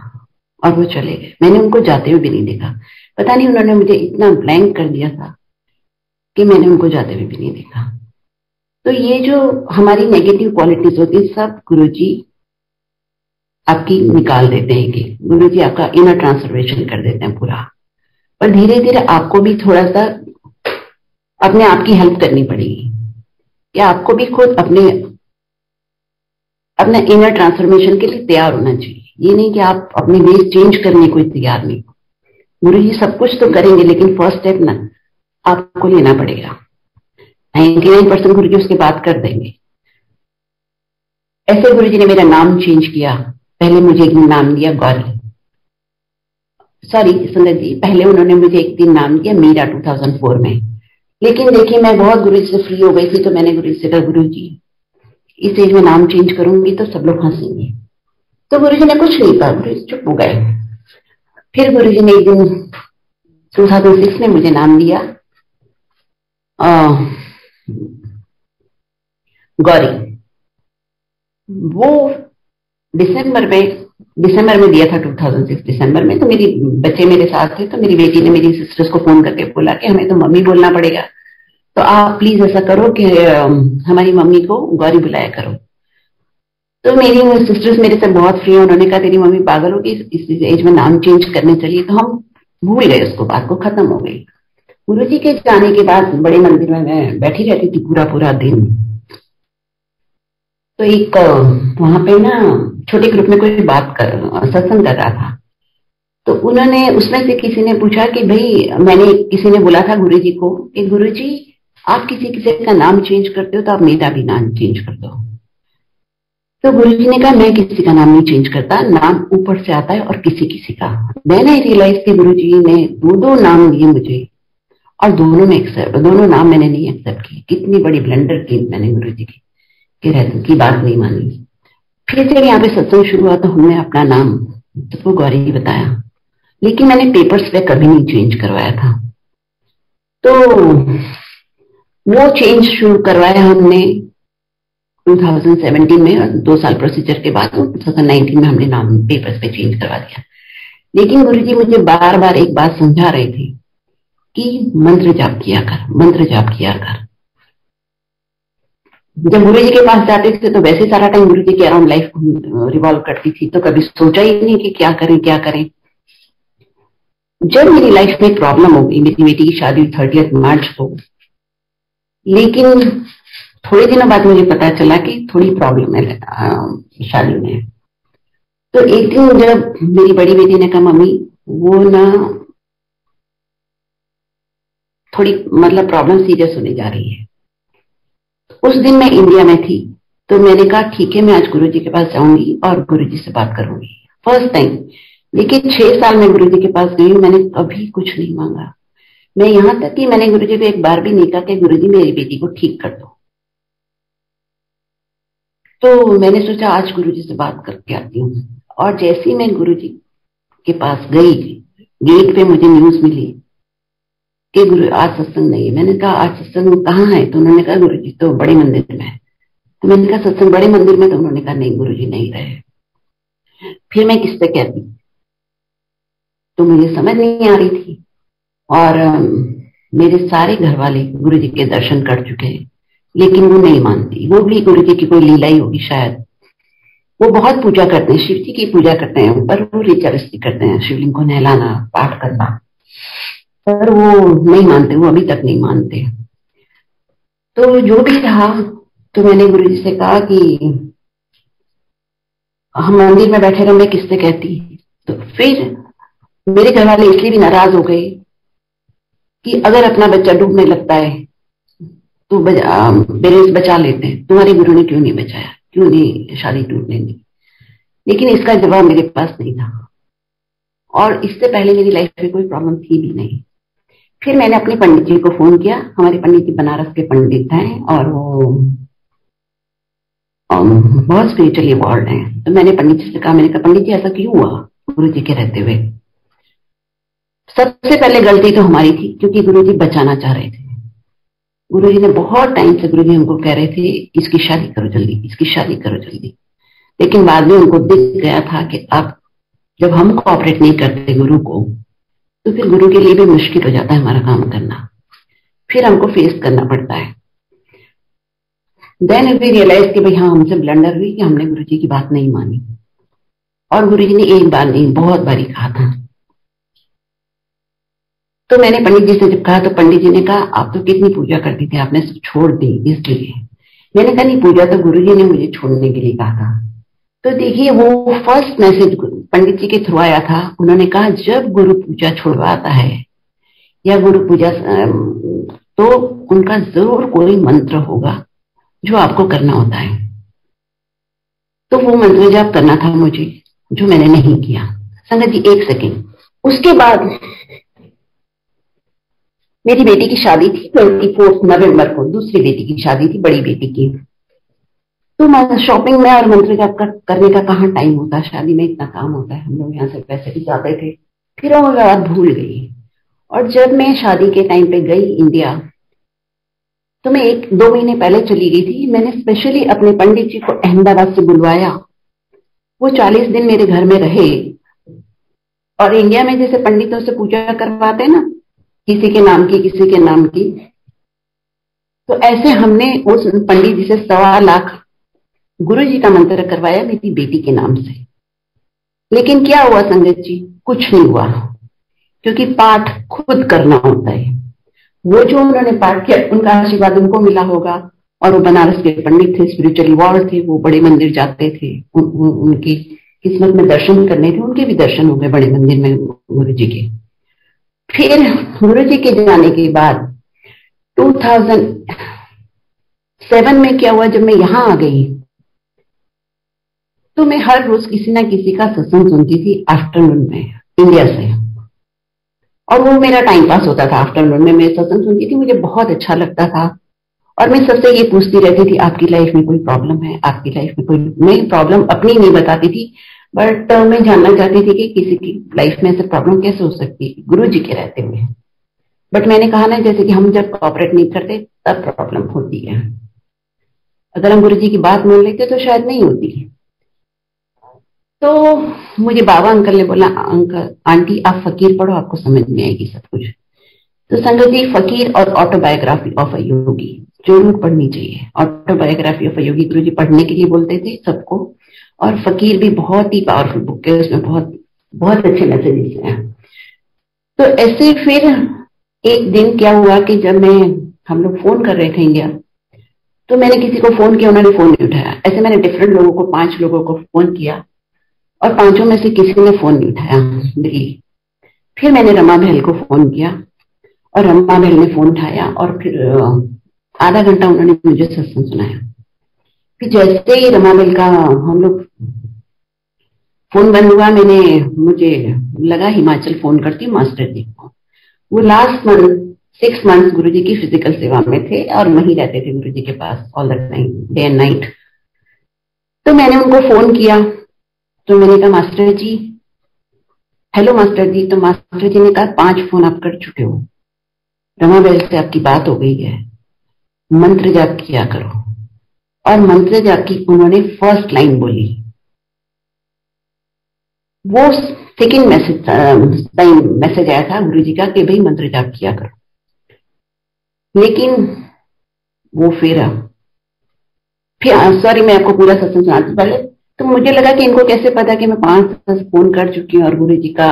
और वो चले गए। मैंने उनको जाते हुए भी नहीं देखा। पता नहीं उन्होंने मुझे इतना ब्लैंक कर दिया था कि मैंने उनको जाते हुए भी नहीं देखा। तो ये जो हमारी नेगेटिव क्वालिटीज होती है, सब गुरुजी आपकी निकाल देते हैं, कि गुरुजी आपका इनर ट्रांसफॉर्मेशन कर देते हैं पूरा। पर धीरे धीरे आपको भी थोड़ा सा अपने आप की हेल्प करनी पड़ेगी, कि आपको भी खुद अपने इनर ट्रांसफॉर्मेशन के लिए तैयार होना चाहिए। ये नहीं कि आप अपने वेज चेंज करने को तैयार नहीं। गुरुजी सब कुछ तो करेंगे, लेकिन फर्स्ट स्टेप ना आपको लेना पड़ेगा। 99% गुरुजी उसके बाद कर देंगे। ऐसे गुरुजी ने मेरा नाम चेंज किया। पहले मुझे एक दिन नाम दिया गौरी, सॉरी संगत जी, पहले उन्होंने मुझे एक दिन नाम दिया मीरा 2004 में। लेकिन देखिए मैं बहुत गुरुजी से फ्री हो गई थी, तो मैंने गुरुजी से कहा, गुरुजी इस एज में नाम चेंज करूंगी तो सब लोग हंसेंगे। तो गुरुजी ने कुछ नहीं कहा, गुरुजी चुप हो गए। फिर गुरुजी ने एक दिन 2006 में मुझे नाम दिया गौरी। वो दिसंबर में दिया था 2006 दिसंबर में। तो मेरी बच्चे मेरे साथ थे, तो मेरी बेटी ने मेरी सिस्टर्स को फोन करके बोला कि हमें तो मम्मी बोलना पड़ेगा, तो आप प्लीज ऐसा करो कि हमारी मम्मी को गौरी बुलाया करो। तो मेरी सिस्टर्स मेरे से बहुत फ्री है, उन्होंने कहा तेरी मम्मी पागल होगी, इस एज में नाम चेंज करने चलिए। तो हम भूल गए उसको, बात को खत्म हो गई। गुरुजी के जाने के बाद बड़े मंदिर में मैं बैठी रहती थी पूरा दिन। तो एक वहां पे ना छोटे ग्रुप में कोई सत्संग कर रहा था। तो उन्होंने, उसमें से किसी ने पूछा कि भाई, किसी ने बोला था गुरुजी को कि गुरुजी आप किसी का नाम चेंज करते हो तो आप मेरा भी नाम चेंज कर दो। तो गुरुजी ने कहा मैं किसी का नाम नहीं चेंज करता, नाम ऊपर से आता है और किसी का। देन आई रियलाइज कि गुरुजी ने दो नाम दिए मुझे, और दोनों नाम मैंने नहीं एक्सेप्ट किए। कितनी बड़ी ब्लंडर की मैंने गुरुजी की बात नहीं मानी। फिर जब यहाँ पे सत्संग शुरू हुआ तो हमने अपना नाम सबको गौरी बताया, लेकिन मैंने पेपर्स पे कभी नहीं चेंज करवाया था। तो वो चेंज शुरू करवाया हमने 2017 में, 2 साल प्रोसीजर के बाद 2019 में हमने नाम पेपर्स पे चेंज करवा दिया। लेकिन गुरुजी मुझे बार बार एक बात समझा रहे थे कि मंत्र जाप किया कर। जब गुरुजी के पास जाते थे तो वैसे सारा टाइम गुरुजी के अराउंड लाइफ रिवॉल्व करती थी, तो कभी सोचा ही नहीं कि क्या करें। जब मेरी लाइफ में प्रॉब्लम हो गई, मेरी बेटी की शादी 30 मार्च को, लेकिन थोड़े दिनों बाद मुझे पता चला कि थोड़ी प्रॉब्लम है शादी में। तो एक दिन जब मेरी बड़ी बेटी ने कहा मम्मी वो ना थोड़ी प्रॉब्लम सीरियस होने जा रही है। उस दिन मैं इंडिया में थी, तो मैंने कहा ठीक है मैं आज गुरुजी के पास जाऊंगी और गुरुजी से बात करूंगी, फर्स्ट टाइम। लेकिन 6 साल में गुरुजी के पास गई, मैंने कभी कुछ नहीं मांगा। मैं यहां तक कि मैंने गुरुजी को एक बार भी नहीं कहा कि गुरुजी मेरी बेटी को ठीक कर दो। तो मैंने सोचा आज गुरुजी से बात करके आती हूँ। और जैसे ही मैं गुरुजी के पास गई, गेट पे मुझे न्यूज मिली कि गुरु आज सत्संग नहीं है। मैंने कहा आज सत्संग कहाँ है? तो उन्होंने कहा गुरुजी तो बड़े मंदिर में है। तो मैंने कहा सत्संग बड़े मंदिर में? तो उन्होंने कहा नहीं गुरुजी नहीं रहे। फिर मैं किससे कहती? तो मुझे समझ नहीं आ रही थी। और मेरे सारे घर वाले गुरुजी के दर्शन कर चुके हैं, लेकिन वो नहीं मानती। वो भी गुरुजी की कोई लीला ही होगी शायद। वो बहुत पूजा करते हैं, शिव जी की पूजा करते हैं, पर वो रिचुअलिस्टिक करते हैं, शिवलिंग को नहलाना, पाठ करना, पर वो नहीं मानते, वो अभी तक नहीं मानते। तो जो भी रहा, तो मैंने गुरुजी से कहा कि हम मंदिर में बैठे रहे, मैं किससे कहती। तो फिर मेरे घर वाले इसलिए भी नाराज हो गए कि अगर अपना बच्चा डूबने लगता है तो पेरेंट्स बचा लेते हैं, तुम्हारे गुरु ने क्यों नहीं बचाया, क्यों नहीं शादी टूटने दी। लेकिन इसका जवाब मेरे पास नहीं था, और इससे पहले मेरी लाइफ में कोई प्रॉब्लम थी भी नहीं। फिर मैंने अपने पंडित जी को फोन किया। हमारे पंडित जी बनारस के पंडित हैं, और वो बहुत स्पिरिचुअली इवॉल्व हैं। तो मैंने पंडित जी से कहा, मैंने कहा पंडित जी ऐसा क्यों हुआ गुरु जी के रहते हुए? सबसे पहले गलती तो हमारी थी, क्योंकि गुरु जी बचाना चाह रहे थे। गुरु जी ने बहुत टाइम से गुरु जी हमको कह रहे थे इसकी शादी करो जल्दी, इसकी शादी करो जल्दी, लेकिन बाद में उनको दिख गया था कि अब जब हम कोऑपरेट नहीं करते गुरु को, तो फिर गुरु के लिए भी मुश्किल हो जाता है हमारा काम करना, फिर हमको फेस करना पड़ता है। देन वी रियलाइज कि भाई हाँ, हमसे ब्लंडर हुई कि हमने गुरु जी की बात नहीं मानी। और गुरु जी ने एक बार नहीं, बहुत बारी कहा था। तो मैंने पंडित जी से जब कहा, तो पंडित जी ने कहा आप तो कितनी पूजा करती थी, आपने सब छोड़ दी इसलिए। मैंने कहा नहीं, पूजा तो गुरु जी ने मुझे छोड़ने के लिए कहा था। तो देखिए, वो फर्स्ट मैसेज पंडित जी के थ्रू आया था। उन्होंने कहा जब गुरु पूजा छुड़वाता है या गुरु पूजा, तो उनका जरूर कोई मंत्र होगा जो आपको करना होता है। तो वो मंत्र जाप करना था मुझे, जो मैंने नहीं किया। संगत जी एक सेकेंड। उसके बाद मेरी बेटी की शादी थी 24 नवंबर को, दूसरी बेटी की शादी थी, बड़ी बेटी की। तो शॉपिंग में और मंत्र जाप करने का कहाँ टाइम होता है, शादी में इतना काम होता है। हम लोग यहाँ से पैसे भी जाते थे, फिर वो बात भूल गई। और जब मैं शादी के टाइम पे गई इंडिया, तो मैं 1-2 महीने पहले चली गई थी। मैंने स्पेशली अपने पंडित जी को अहमदाबाद से बुलवाया। वो 40 दिन मेरे घर में रहे। और इंडिया में जैसे पंडितों से पूजा करवाते हैं ना, किसी के नाम की, किसी के नाम की, तो ऐसे हमने उस पंडित जी से 1.25 लाख गुरु जी का मंत्र करवाया मेरी बेटी के नाम से। लेकिन क्या हुआ संगत जी? कुछ नहीं हुआ, क्योंकि पाठ खुद करना होता है। वो जो उन्होंने पाठ किया, उनका आशीर्वाद उनको मिला होगा। और वो बनारस के पंडित थे, स्पिरिचुअली इवॉल्व थे, वो बड़े मंदिर जाते थे, उनकी किस्मत में दर्शन करने थे, उनके भी दर्शन हो गए बड़े मंदिर में गुरु जी के। फिर गुरु जी के जाने के बाद 2007 में क्या हुआ, जब मैं यहां आ गई, तो मैं हर रोज किसी ना किसी का सत्संग सुनती थी आफ्टरनून में इंडिया से। और वो मेरा टाइम पास होता था। आफ्टरनून में मैं सत्संग सुनती थी, मुझे बहुत अच्छा लगता था। और मैं सबसे ये पूछती रहती थी आपकी लाइफ में कोई प्रॉब्लम है, आपकी लाइफ में कोई। मैं प्रॉब्लम अपनी नहीं बताती थी, बट मैं जानना चाहती थी कि किसी की लाइफ में ऐसे प्रॉब्लम कैसे हो सकती है गुरु जी के रहते हुए। बट मैंने कहा ना, जैसे कि हम जब कोऑपरेट नहीं करते तब प्रॉब्लम होती है। अगर हम गुरु जी की बात मान लेते तो शायद नहीं होती। तो मुझे बाबा अंकल ने बोला, अंकल आंटी आप फकीर पढ़ो, आपको समझ में आएगी सब कुछ। तो संगत जी, फकीर और ऑटोबायोग्राफी ऑफ अ योगी जरूर पढ़नी चाहिए। ऑटोबायोग्राफी ऑफ अ योगी गुरु जी पढ़ने के लिए बोलते थे सबको। और फकीर भी बहुत ही पावरफुल बुक है, उसमें बहुत बहुत अच्छे मैसेजेस हैं। तो ऐसे फिर एक दिन क्या हुआ कि जब हम लोग फोन कर रहे थे इंडिया, तो मैंने किसी को फोन किया, उन्होंने फोन नहीं उठाया। ऐसे मैंने डिफरेंट लोगों को, 5 लोगों को फोन किया और 5 में से किसी ने फोन नहीं उठाया दिल्ली। फिर मैंने रमा बहल को फोन किया और रमा बहल ने फोन उठाया और फिर आधा घंटा उन्होंने मुझे सत्संग सुनाया। फिर जैसे ही रमा बहल का हम लोग फोन बंद हुआ, मुझे लगा हिमाचल फोन करती हूँ मास्टर जी को। वो लास्ट मंथ 6 मंथ्स गुरु जी की फिजिकल सेवा में थे और वहीं रहते थे गुरु जी के पास all the time, day and night. तो मैंने उनको फोन किया, तो मैंने कहा master ji, hello master ji. तो मास्टर जी ने कहा 5 फोन आप कर चुके हो, रमा बहल से आपकी बात हो गई है, मंत्र जाप किया करो। और मंत्र जाप की उन्होंने फर्स्ट लाइन बोली। वो सेकेंड मैसेज आया था गुरु जी का कि भाई मंत्र जाप किया करो। लेकिन वो फिर सॉरी, मैं आपको पूरा सत्संग सुनाती पहले। तो मुझे लगा कि इनको कैसे पता कि मैं 5 फोन कर चुकी हूँ और गुरु जी का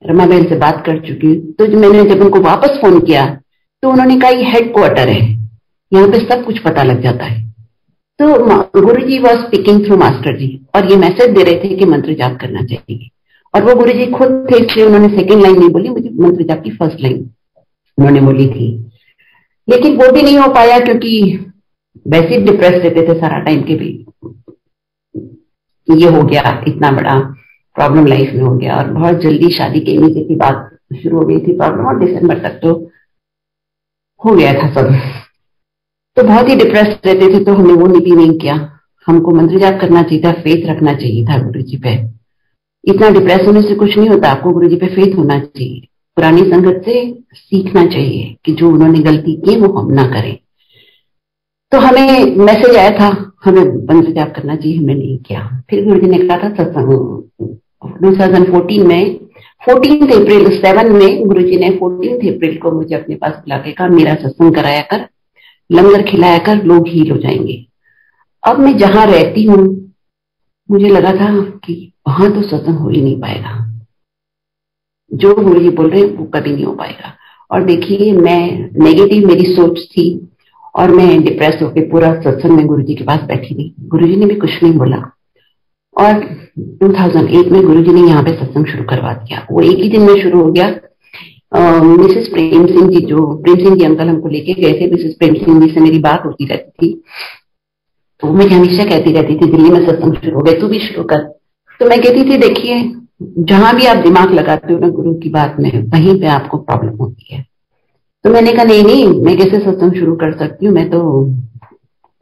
रमा बहन से बात कर चुकी हूँ। तो मैंने जब उनको वापस फोन किया तो उन्होंने कहा ये हेडक्वार्टर है, यहाँ पे सब कुछ पता लग जाता है। तो गुरु जी वॉज स्पीकिंग थ्रू मास्टर जी और ये मैसेज दे रहे थे कि मंत्र जाप करना चाहिए। और वो गुरु जी खुद थे, इसलिए उन्होंने सेकेंड लाइन नहीं बोली, मुझे मंत्र जाप की फर्स्ट लाइन उन्होंने बोली थी। लेकिन वो भी नहीं हो पाया क्योंकि वैसे ही डिप्रेस रहते थे सारा टाइम के भी। ये हो गया, इतना बड़ा प्रॉब्लम लाइफ में हो गया और बहुत जल्दी शादी के इमीडिएटली बात शुरू हो गई थी प्रॉब्लम, और दिसंबर तक तो हो गया था सब। तो बहुत ही डिप्रेस रहते थे, तो हमने वो भी नहीं किया। हमको मंत्र जाप करना चाहिए था, फेथ रखना चाहिए था गुरु जी पे। इतना डिप्रेस होने से कुछ नहीं होता, आपको गुरु जी पे फेथ होना चाहिए, पुरानी संगत से सीखना चाहिए कि जो उन्होंने गलती की वो हम ना करें। तो हमें मैसेज आया था हमें मंत्र जाप करना चाहिए, हमने नहीं किया। फिर गुरु जी ने कहा था सत्संग 2014 में 14 अप्रैल 7 में गुरु जी ने 14 अप्रैल को मुझे अपने पास बुला के कहा मेरा सत्संग कराया कर, लंगर खिलाया कर, लोग हील हो जाएंगे। अब मैं जहां रहती हूँ मुझे लगा था कि वहां तो सत्संग हो ही नहीं पाएगा, जो गुरु जी बोल रहे हैं वो कभी नहीं हो पाएगा। और देखिए मैं नेगेटिव मेरी सोच थी और मैं डिप्रेस होकर पूरा सत्संग में गुरु जी के पास बैठी थी। गुरु जी ने भी कुछ नहीं बोला और 2008 में गुरु जी ने यहाँ पे सत्संग शुरू करवा दिया। वो एक ही दिन में शुरू हो गया। मिसेस प्रेम सिंह जी, जो प्रेम सिंह जी अंकल हमको लेके गए थे, मिसेस प्रेम सिंह जी से मेरी बात होती रहती थी, तो मैं हमेशा कहती रहती थी दिल्ली में सत्संग शुरू हो गए, तू भी शुरू कर। तो मैं कहती थी देखिए जहां भी आप दिमाग लगाते हो ना गुरु की बात में, वहीं पे आपको प्रॉब्लम होती है। तो मैंने कहा नहीं मैं कैसे सत्संग शुरू कर सकती हूँ, मैं तो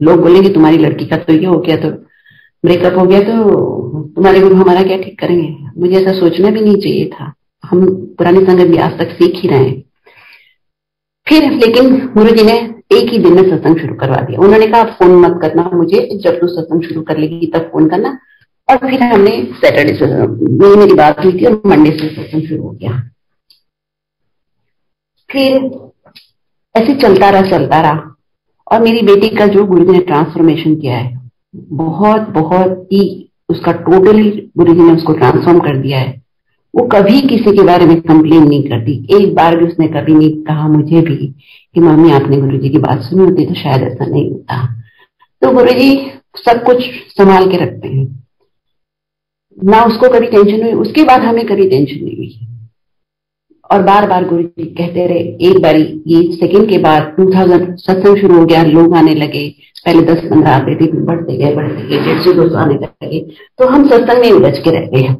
लोग बोलेंगे तुम्हारी लड़की का तो ये हो गया, तो ब्रेकअप हो गया, तो तुम्हारे गुरु हमारा क्या ठीक करेंगे। मुझे ऐसा सोचना भी नहीं चाहिए था, हम पुरानी संगत भी आज तक सीख ही रहे हैं। फिर लेकिन गुरु जी ने एक ही दिन में सत्संग शुरू करवा दिया। उन्होंने कहा फोन मत करना मुझे, जब तू सत्संग शुरू कर लेगी तब फोन करना। और फिर हमने सैटरडे से मेरी बात हुई थी और मंडे से सत्संग शुरू हो गया। फिर ऐसे चलता रहा और मेरी बेटी का जो गुरु जी ने ट्रांसफॉर्मेशन किया है बहुत बहुत ही, उसका टोटली गुरु जी ने उसको ट्रांसफॉर्म कर दिया है। वो कभी किसी के बारे में कंप्लेन नहीं करती, एक बार भी उसने कभी नहीं कहा मुझे भी कि मम्मी आपने गुरु जी की बात सुनी होती तो शायद ऐसा नहीं होता। तो गुरु जी सब कुछ संभाल के रखते हैं, ना उसको कभी टेंशन हुई, उसके बाद हमें कभी टेंशन नहीं हुई। और बार बार गुरु जी कहते रहे। एक बारी ये सेकंड के बाद 2000 सत्संग शुरू हो गया, लोग आने लगे, पहले 10-15 आते थे, फिर बढ़ते गए 150-200 आने लगे। तो हम सत्संग में उलझ के रह गए,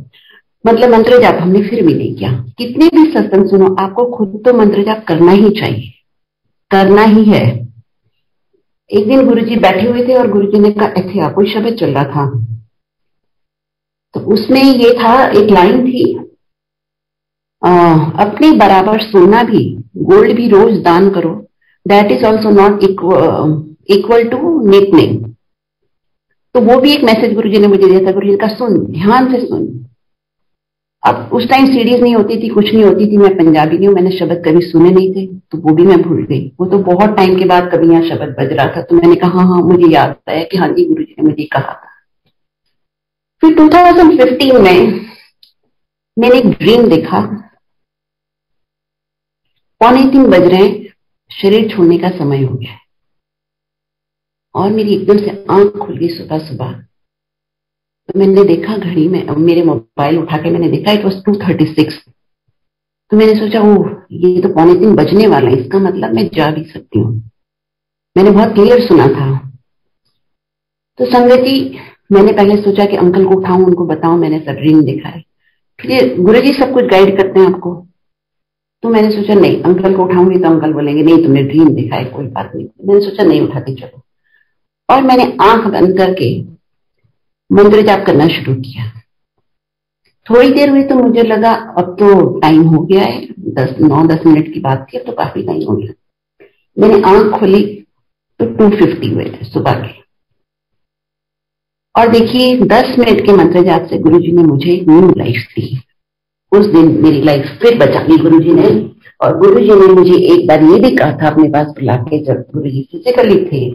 मतलब मंत्र जाप हमने फिर भी नहीं किया। कितने भी सत्संग सुनो, आपको खुद तो मंत्र जाप करना ही चाहिए, करना ही है। एक दिन गुरु जी बैठे हुए थे और गुरु जी ने कहा ऐसे कोई शब्द चल रहा था, तो उसमें ये था, एक लाइन थी, अपने बराबर सोना भी गोल्ड भी रोज दान करो, that is also not equal to nothing. तो वो भी एक मैसेज गुरु जी ने मुझे दिया था। गुरु जी का सुन, ध्यान से सुन। अब उस टाइम सीरीज नहीं होती थी, कुछ नहीं होती थी, मैं पंजाबी नहीं हूँ, मैंने शब्द कभी सुने नहीं थे, तो वो भी मैं भूल गई। वो तो बहुत टाइम के बाद कभी यहाँ शब्द बज रहा था, तो मैंने कहा हाँ मुझे याद आया कि हाँ जी गुरु जी ने मुझे कहा था। फिर 2015 में मैंने एक ड्रीम देखा, 2:45 बज रहे हैं, शरीर छोड़ने का समय हो गया है और मेरी एकदम से आंख खुल गई सुबह सुबह। तो मैंने देखा घड़ी में, मेरे मोबाइल उठा के मैंने देखा इट वॉज 2:36। तो मैंने सोचा ओह ये तो 2:45 बजने वाला है, इसका मतलब मैं जा भी सकती हूँ। मैंने बहुत क्लियर सुना था। तो संगत जी मैंने पहले सोचा कि अंकल को उठाऊं, उनको बताऊं मैंने सब ड्रीम देखा है। फिर गुरु जी सब कुछ गाइड करते हैं आपको, तो मैंने सोचा नहीं अंकल को उठाऊंगी तो अंकल बोलेंगे नहीं तुमने ड्रीम देखा है, कोई बात नहीं। मैंने सोचा नहीं उठाती चलो, और मैंने आंख बंद करके मंत्र जाप करना शुरू किया। थोड़ी देर हुई तो मुझे लगा अब तो टाइम हो गया है, 9-10 मिनट की बात थी, अब तो काफी टाइम हो गया। मैंने आंख खोली तो 2:50 हुए थे सुबह के। और देखिए 10 मिनट के मंत्र जाप से गुरुजी ने मुझे एक न्यू लाइफ दी। उस दिन मेरी लाइफ फिर बचा ली गुरुजी ने। और गुरुजी ने मुझे एक बार ये भी कहा था अपने पास बुला के, जब गुरुजी फिजिकली थे,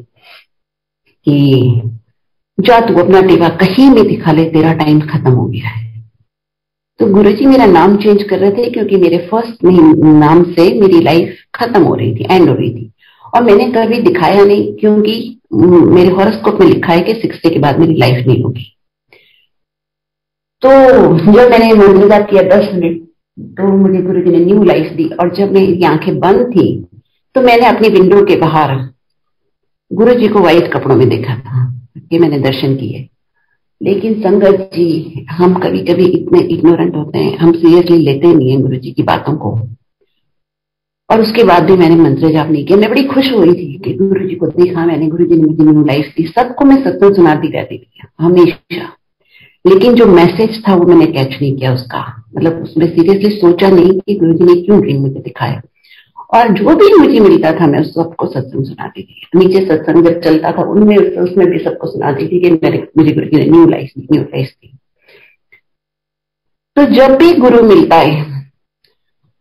कि जा तू अपना टीका कहीं भी दिखा ले, तेरा टाइम खत्म हो गया है। तो गुरुजी मेरा नाम चेंज कर रहे थे क्योंकि मेरे फर्स्ट नाम से मेरी लाइफ खत्म हो रही थी, एंड हो रही थी। और मैंने कभी दिखाया नहीं क्योंकि मेरे हॉरोस्कोप में लिखा है कि 60 के बाद मेरी लाइफ नहीं होगी। तो जब मैंने मंत्र जाप किया 10 मिनट, तो मुझे गुरुजी ने न्यू लाइफ दी। और जब मेरी आंखें बंद थी तो मैंने अपनी विंडो के बाहर गुरुजी को व्हाइट कपड़ों में देखा था, कि मैंने दर्शन किए। लेकिन संगत जी हम कभी कभी इतने इग्नोरेंट होते हैं, हम सीरियसली लेते नहीं है गुरुजी की बातों को। और उसके बाद भी मैंने मंत्र जाप नहीं किया। मैं बड़ी खुश हुई थी कि गुरु जी को देखा मैंने, गुरु जी ने मुझे न्यू लाइफ दी। सबको मैं सत्संग सुनाती रहती थी हमेशा, लेकिन जो मैसेज था वो मैंने कैच नहीं किया उसका, मतलब उसमें सीरियसली सोचा नहीं कि गुरु जी ने क्यों ड्रीम मुझे दिखाया। और जो भी मुझे मिलता था मैं सबको सत्संग सुनाती थी। नीचे सत्संग जब चलता था उनमें उसमें भी सबको सुनाती थी कि मुझे गुरु जी ने न्यू लाइफ दी। तो जब भी गुरु मिलता है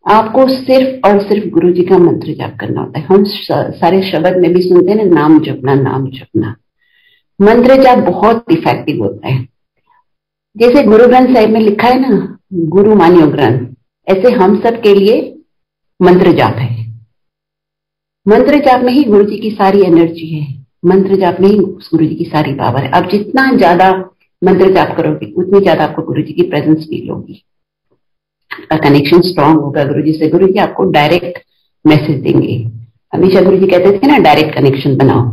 आपको सिर्फ और सिर्फ गुरु जी का मंत्र जाप करना होता है। हम सारे शब्द में भी सुनते हैं ना, नाम जपना नाम जपना। मंत्र जाप बहुत इफेक्टिव होता है। जैसे गुरु ग्रंथ साहिब में लिखा है ना, गुरु मान्यो ग्रंथ, ऐसे हम सब के लिए मंत्र जाप है। मंत्र जाप में ही गुरु जी की सारी एनर्जी है, मंत्र जाप में ही गुरु जी की सारी पावर है। आप जितना ज्यादा मंत्र जाप करोगे उतनी ज्यादा आपको गुरु जी की प्रेजेंस फील होगी, आपका कनेक्शन स्ट्रांग होगा गुरु जी से। गुरु जी आपको डायरेक्ट मैसेज देंगे। हमेशा गुरु जी कहते थे ना, डायरेक्ट कनेक्शन बनाओ,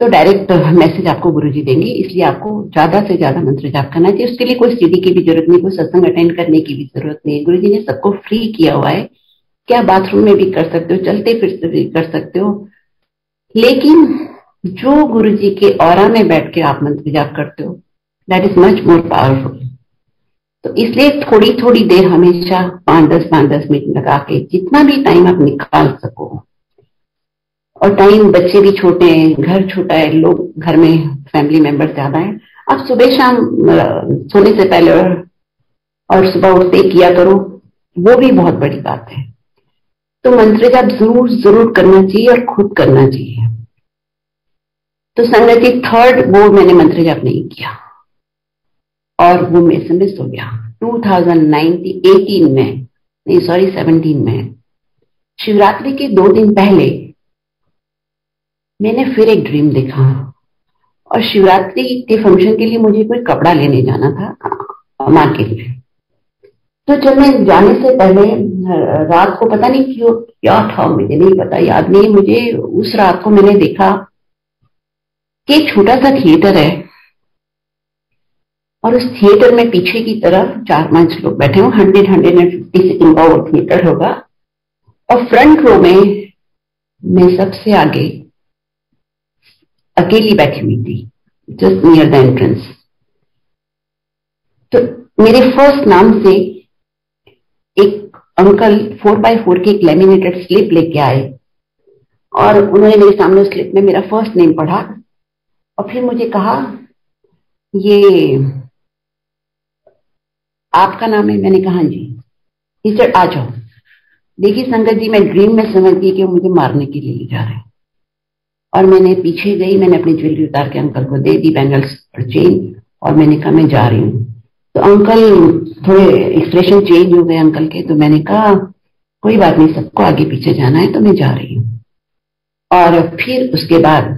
तो डायरेक्ट मैसेज आपको गुरु जी देंगे। इसलिए आपको ज्यादा से ज्यादा मंत्र जाप करना चाहिए। उसके लिए कोई सीडी की भी जरूरत नहीं, कोई सत्संग अटेंड करने की भी जरूरत नहीं है। गुरु जी ने सबको फ्री किया हुआ है, क्या बाथरूम में भी कर सकते हो, चलते फिरते भी कर सकते हो। लेकिन जो गुरु जी के ऑरा में बैठ के आप मंत्र जाप करते हो, that is much more powerful. तो इसलिए थोड़ी थोड़ी देर हमेशा 5-10 मिनट लगा के जितना भी टाइम आप निकाल सको, और टाइम बच्चे भी छोटे हैं, घर छोटा है, लोग घर में फैमिली मेंबर ज्यादा है, आप सुबह शाम सोने से पहले और सुबह उठते किया करो, वो भी बहुत बड़ी बात है। तो मंत्र जाप जरूर जरूर करना चाहिए और खुद करना चाहिए। तो संगत जी, थर्ड वो मैंने मंत्र जाप नहीं किया और वो मैं से मिस हो गया। 2018 में, नहीं सॉरी 17 में, शिवरात्रि के 2 दिन पहले मैंने फिर एक ड्रीम देखा। और शिवरात्रि के फंक्शन के लिए मुझे कोई कपड़ा लेने जाना था मार्केट में। तो जब मैं जाने से पहले रात को पता नहीं क्यों क्या था, मुझे नहीं पता, याद नहीं मुझे, उस रात को मैंने देखा कि एक छोटा सा थिएटर है और उस थिएटर में पीछे की तरफ 4-5 लोग बैठे हो, 100-150 सीटिंग का वो थिएटर होगा। और फ्रंट रो में मैं सबसे आगे अकेली बैठी हुई थी, जस्ट नियर द एंट्रेंस। तो मेरे फर्स्ट नाम से एक अंकल 4x4 की एक लेमिनेटेड स्लिप लेके आए और उन्होंने मेरे सामने उस स्लिप में मेरा फर्स्ट नेम पढ़ा और फिर मुझे कहा, ये आपका नाम है? मैंने कहा जी। ही सेड आ जाओ। देखिए संगत जी, मैं ड्रीम में समझ गई कि वो मुझे मारने के लिए ले जा रहे हैं। और मैंने पीछे गई, मैंने अपनी ज्वेलरी उतार के अंकल को दे दी, बैंगल्स और चेन, और मैंने कहा मैं जा रही हूँ। तो अंकल थोड़े एक्सप्रेशन चेंज हो गए अंकल के। तो मैंने कहा कोई बात नहीं, सबको आगे पीछे जाना है तो मैं जा रही हूँ। और फिर उसके बाद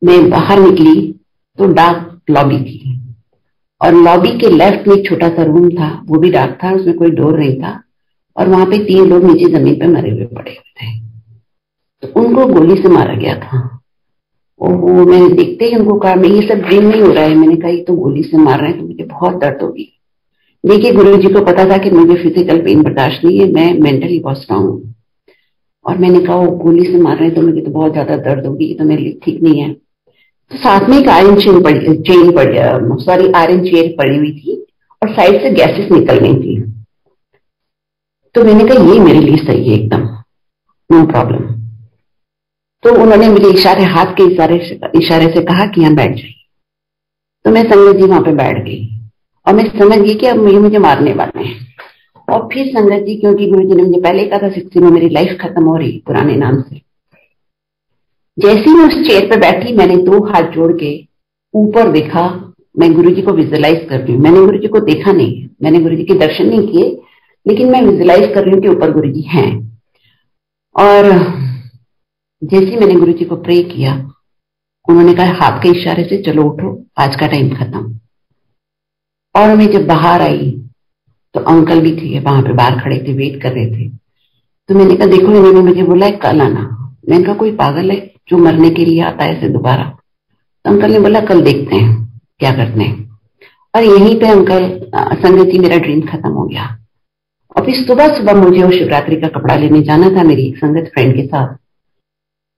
मैं बाहर निकली तो डार्क लॉबी थी और लॉबी के लेफ्ट में एक छोटा सा रूम था, वो भी डार्क था, उसमें कोई डोर नहीं था और वहां पे 3 लोग नीचे जमीन पे मरे हुए पड़े हुए थे। तो उनको गोली से मारा गया था। और वो मैंने देखते ही उनको कहा, मैं ये सब ड्रीम नहीं हो रहा है। मैंने कहा ये तो गोली से मार रहे हैं, तो मुझे बहुत दर्द होगी। देखिए गुरु जी को पता था कि मुझे फिजिकल पेन बर्दाश्त नहीं है, मैं मेंटली बहुत स्ट्रांग हूँ। और मैंने कहा वो गोली से मार रहे हैं तो मुझे तो बहुत ज्यादा दर्द होगी, ये तो मेरे लिए ठीक नहीं है। तो साथ में एक आयरन चेयर पड़ी हुई थी और साइड से गैसेस निकल रही थी। तो मैंने कहा ये मेरे लिए सही है एकदम, नो प्रॉब्लम। तो उन्होंने मुझे हाथ के इशारे से कहा कि यहाँ बैठ जाइए। तो मैं संगत जी वहां पे बैठ गई और मैं समझ गई कि अब मुझे मारने वाले हैं। और फिर संगत जी, क्योंकि गुरु जी ने मुझे पहले कहा था 60 में मेरी लाइफ खत्म हो रही पुराने नाम से, जैसे ही मैं उस चेयर पे बैठी मैंने 2 हाथ जोड़ के ऊपर देखा। मैं गुरु जी को विजुअलाइज कर रही हूँ, मैंने गुरु जी को देखा नहीं, मैंने गुरु जी के दर्शन नहीं किए, लेकिन मैं विजुअलाइज कर रही हूँ कि ऊपर गुरु जी हैं। और जैसे मैंने गुरु जी को प्रे किया, उन्होंने कहा हाथ के इशारे से चलो उठो, आज का टाइम खत्म। और मैं जब बाहर आई तो अंकल भी थे वहां पे, बाहर खड़े थे, वेट कर रहे थे। तो मैंने कहा देखो इन्होंने मुझे बोला है कल आना। मैंने कहा कोई पागल है जो मरने के लिए आता है ऐसे दोबारा? तो अंकल ने बोला कल देखते हैं क्या करते हैं। और यहीं पे अंकल संगत जी मेरा ड्रीम खत्म हो गया। और और फिर सुबह सुबह मुझे वो शिवरात्रि का कपड़ा लेने जाना था मेरी एक संगत फ्रेंड के साथ।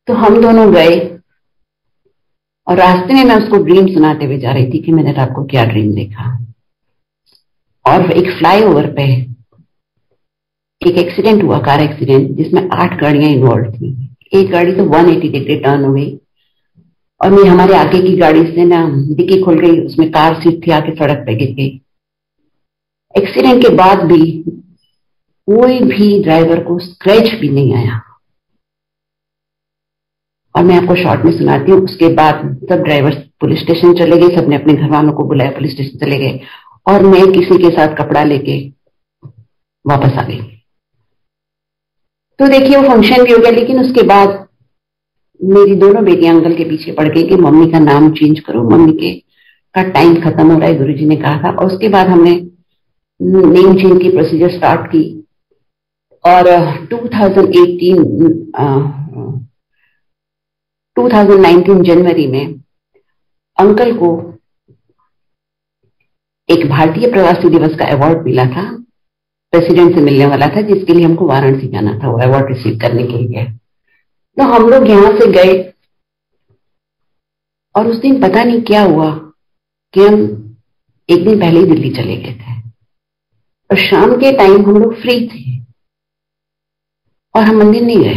तो हम दोनों गए और रास्ते में मैं उसको ड्रीम सुनाते हुए जा रही थी कि मैंने रात को क्या ड्रीम देखा। और एक फ्लाईओवर पे एक एक्सीडेंट हुआ, कार एक्सीडेंट, जिसमें 8 गाड़ियां इन्वॉल्व थी। एक गाड़ी तो 180 डिग्री टर्न हो गई और मैं हमारे आगे की गाड़ी से ना डिक्की खुल गई, उसमें कार सीट थी, आके सड़क पे गिर गई। एक्सीडेंट के बाद भी कोई भी ड्राइवर को स्क्रैच भी नहीं आया। और मैं आपको शॉर्ट में सुनाती हूँ। उसके बाद सब ड्राइवर पुलिस स्टेशन चले गए, सबने अपने घर वालों को बुलाया, पुलिस स्टेशन चले गए और मैं किसी के साथ कपड़ा लेके वापस आ गई। तो देखिए वो फंक्शन भी हो गया, लेकिन उसके बाद मेरी दोनों बेटियां अंकल के पीछे पड़ गई कि मम्मी का नाम चेंज करो, मम्मी के का टाइम खत्म हो रहा है, गुरुजी ने कहा था। और उसके बाद हमने नेम चेंज की प्रोसीजर स्टार्ट की और 2019 जनवरी में अंकल को एक भारतीय प्रवासी दिवस का अवार्ड मिला था, प्रेसिडेंट से मिलने वाला था, जिसके लिए हमको वाराणसी जाना था वो अवार्ड रिसीव करने के लिए। तो हम लोग यहां से गए और उस दिन पता नहीं क्या हुआ कि हम एक दिन पहले ही दिल्ली चले गए थे और शाम के टाइम हम लोग फ्री थे और हम मंदिर नहीं गए।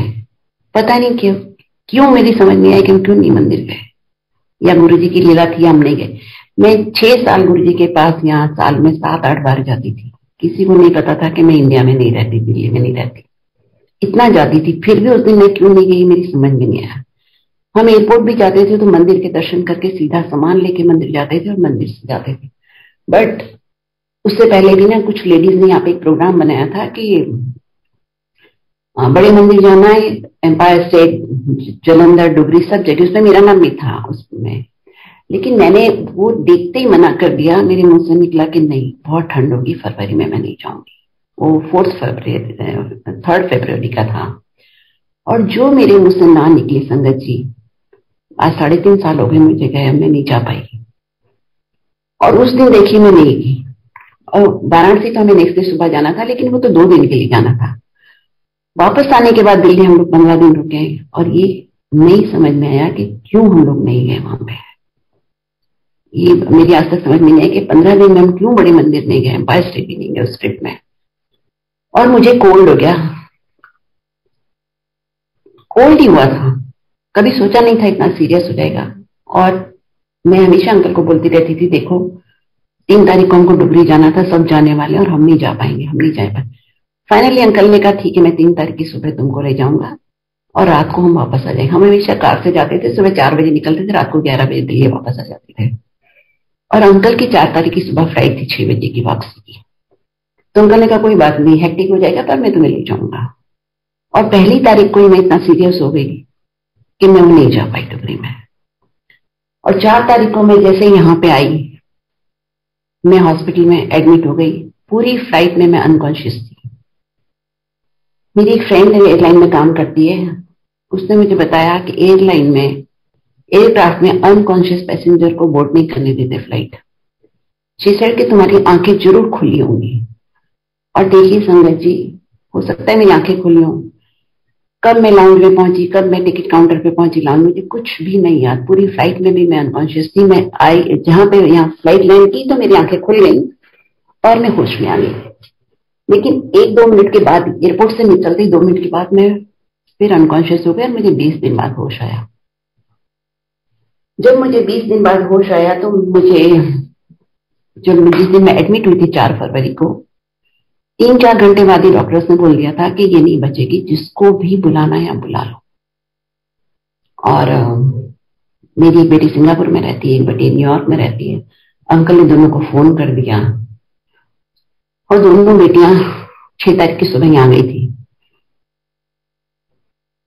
पता नहीं क्यों मेरी समझ नहीं आई कि हम क्यों नहीं मंदिर गए, या गुरुजी की लीला थी, हम नहीं गए। मैं 6 साल गुरुजी के पास यहाँ साल में 7-8 बार जाती थी। किसी को नहीं पता था कि मैं इंडिया में नहीं रहती, दिल्ली में नहीं रहती, इतना जाती थी। फिर भी उस दिन मैं क्यों नहीं गई मेरी समझ में नहीं आया। हम एयरपोर्ट भी जाते थे तो मंदिर के दर्शन करके सीधा सामान लेके मंदिर जाते थे और मंदिर से जाते थे। बट उससे पहले भी ना कुछ लेडीज ने यहाँ पे एक प्रोग्राम बनाया था कि बड़े मंदिर जाना है, एम्पायर स्टेट, जालंधर, डुगरी, सब जगह। उसमें मेरा नाम भी था उसमें, लेकिन मैंने वो देखते ही मना कर दिया। मेरे मुंह से निकला कि नहीं, बहुत ठंड होगी, फरवरी में मैं नहीं जाऊंगी। वो 3 फरवरी का था। और जो मेरे मुंह से ना निकली संगत जी, आज 3.5 साल हो गए मुझे गए, मैं नहीं जा पाई। और उस दिन देखिए मैं नहीं गई। और वाराणसी तो हमें नेक्स्ट डे सुबह जाना था, लेकिन वो तो 2 दिन के लिए जाना था। वापस आने के बाद दिल्ली हम लोग 15 दिन रुके और ये नहीं समझ में आया कि क्यों हम लोग नहीं गए वहां पे। ये मेरी आज तक समझ में नहीं आया कि 15 दिन में हम क्यों बड़े मंदिर नहीं गए, बाय स्टेट भी नहीं गए उस ट्रिप में। और मुझे कोल्ड हो गया, कोल्ड ही हुआ था, कभी सोचा नहीं था इतना सीरियस हो जाएगा। और मैं हमेशा अंकल को बोलती रहती थी, देखो 3 तारीख को हमको डुगरी जाना था, सब जाने वाले और हम नहीं जा पाएंगे, हम नहीं जा पाए। फाइनली अंकल ने कहा ठीक है, मैं 3 तारीख की सुबह तुमको ले जाऊंगा और रात को हम वापस आ जाएंगे। हम हमेशा कार से जाते थे, सुबह 4 बजे निकलते थे, रात को 11 बजे दिल्ली वापस आ जाते थे। और अंकल की 4 तारीख की सुबह फ्लाइट थी 6 बजे की वापसी की। तो अंकल ने कहा कोई बात नहीं, हेक्टिक हो जाएगा पर मैं तुम्हें ले जाऊंगा। और 1 तारीख को ही मैं इतना सीरियस हो गई कि मैं नहीं जा पाई डुगरी में। और 4 तारीख को मैं जैसे यहाँ पे आई, मैं हॉस्पिटल में एडमिट हो गई। पूरी फ्लाइट में मैं अनकॉन्शियस थी। मेरी एक फ्रेंड एयरलाइन में काम करती है, उसने मुझे बताया कि एयरलाइन में, एयरक्राफ्ट में अनकॉन्शियस पैसेंजर को बोर्ड नहीं करने देते फ्लाइट। शी सेड कि तुम्हारी आंखें जरूर खुली होंगी। और देखिए संगत जी, हो सकता है मेरी आंखें खुली हों, कब मैं लाउंज में पहुंची, कब मैं टिकट काउंटर पे पहुंची लाउंज, मुझे कुछ भी नहीं याद। पूरी फ्लाइट में भी मैं अनकॉन्शियस थी। मैं आई जहां पे यहाँ फ्लाइट लैंड की तो मेरी आंखें खुल गई और मैं होश में आ गई। लेकिन 1-2 मिनट के बाद, एयरपोर्ट से निकलते ही 2 मिनट के बाद मैं फिर अनकॉन्शियस हो गया। मुझे 20 दिन बाद होश आया। जब मुझे 20 दिन बाद होश आया तो मुझे, जब जिस दिन मैं एडमिट हुई थी 4 फरवरी को, 3-4 घंटे बाद ही डॉक्टर्स ने बोल दिया था कि ये नहीं बचेगी, जिसको भी बुलाना है बुला लो। और मेरी एक बेटी सिंगापुर में रहती है, एक बेटी न्यूयॉर्क में रहती है। अंकल ने दोनों को फोन कर दिया और दोनों बेटियां 6 तारीख की सुबह यहाँ गई थी।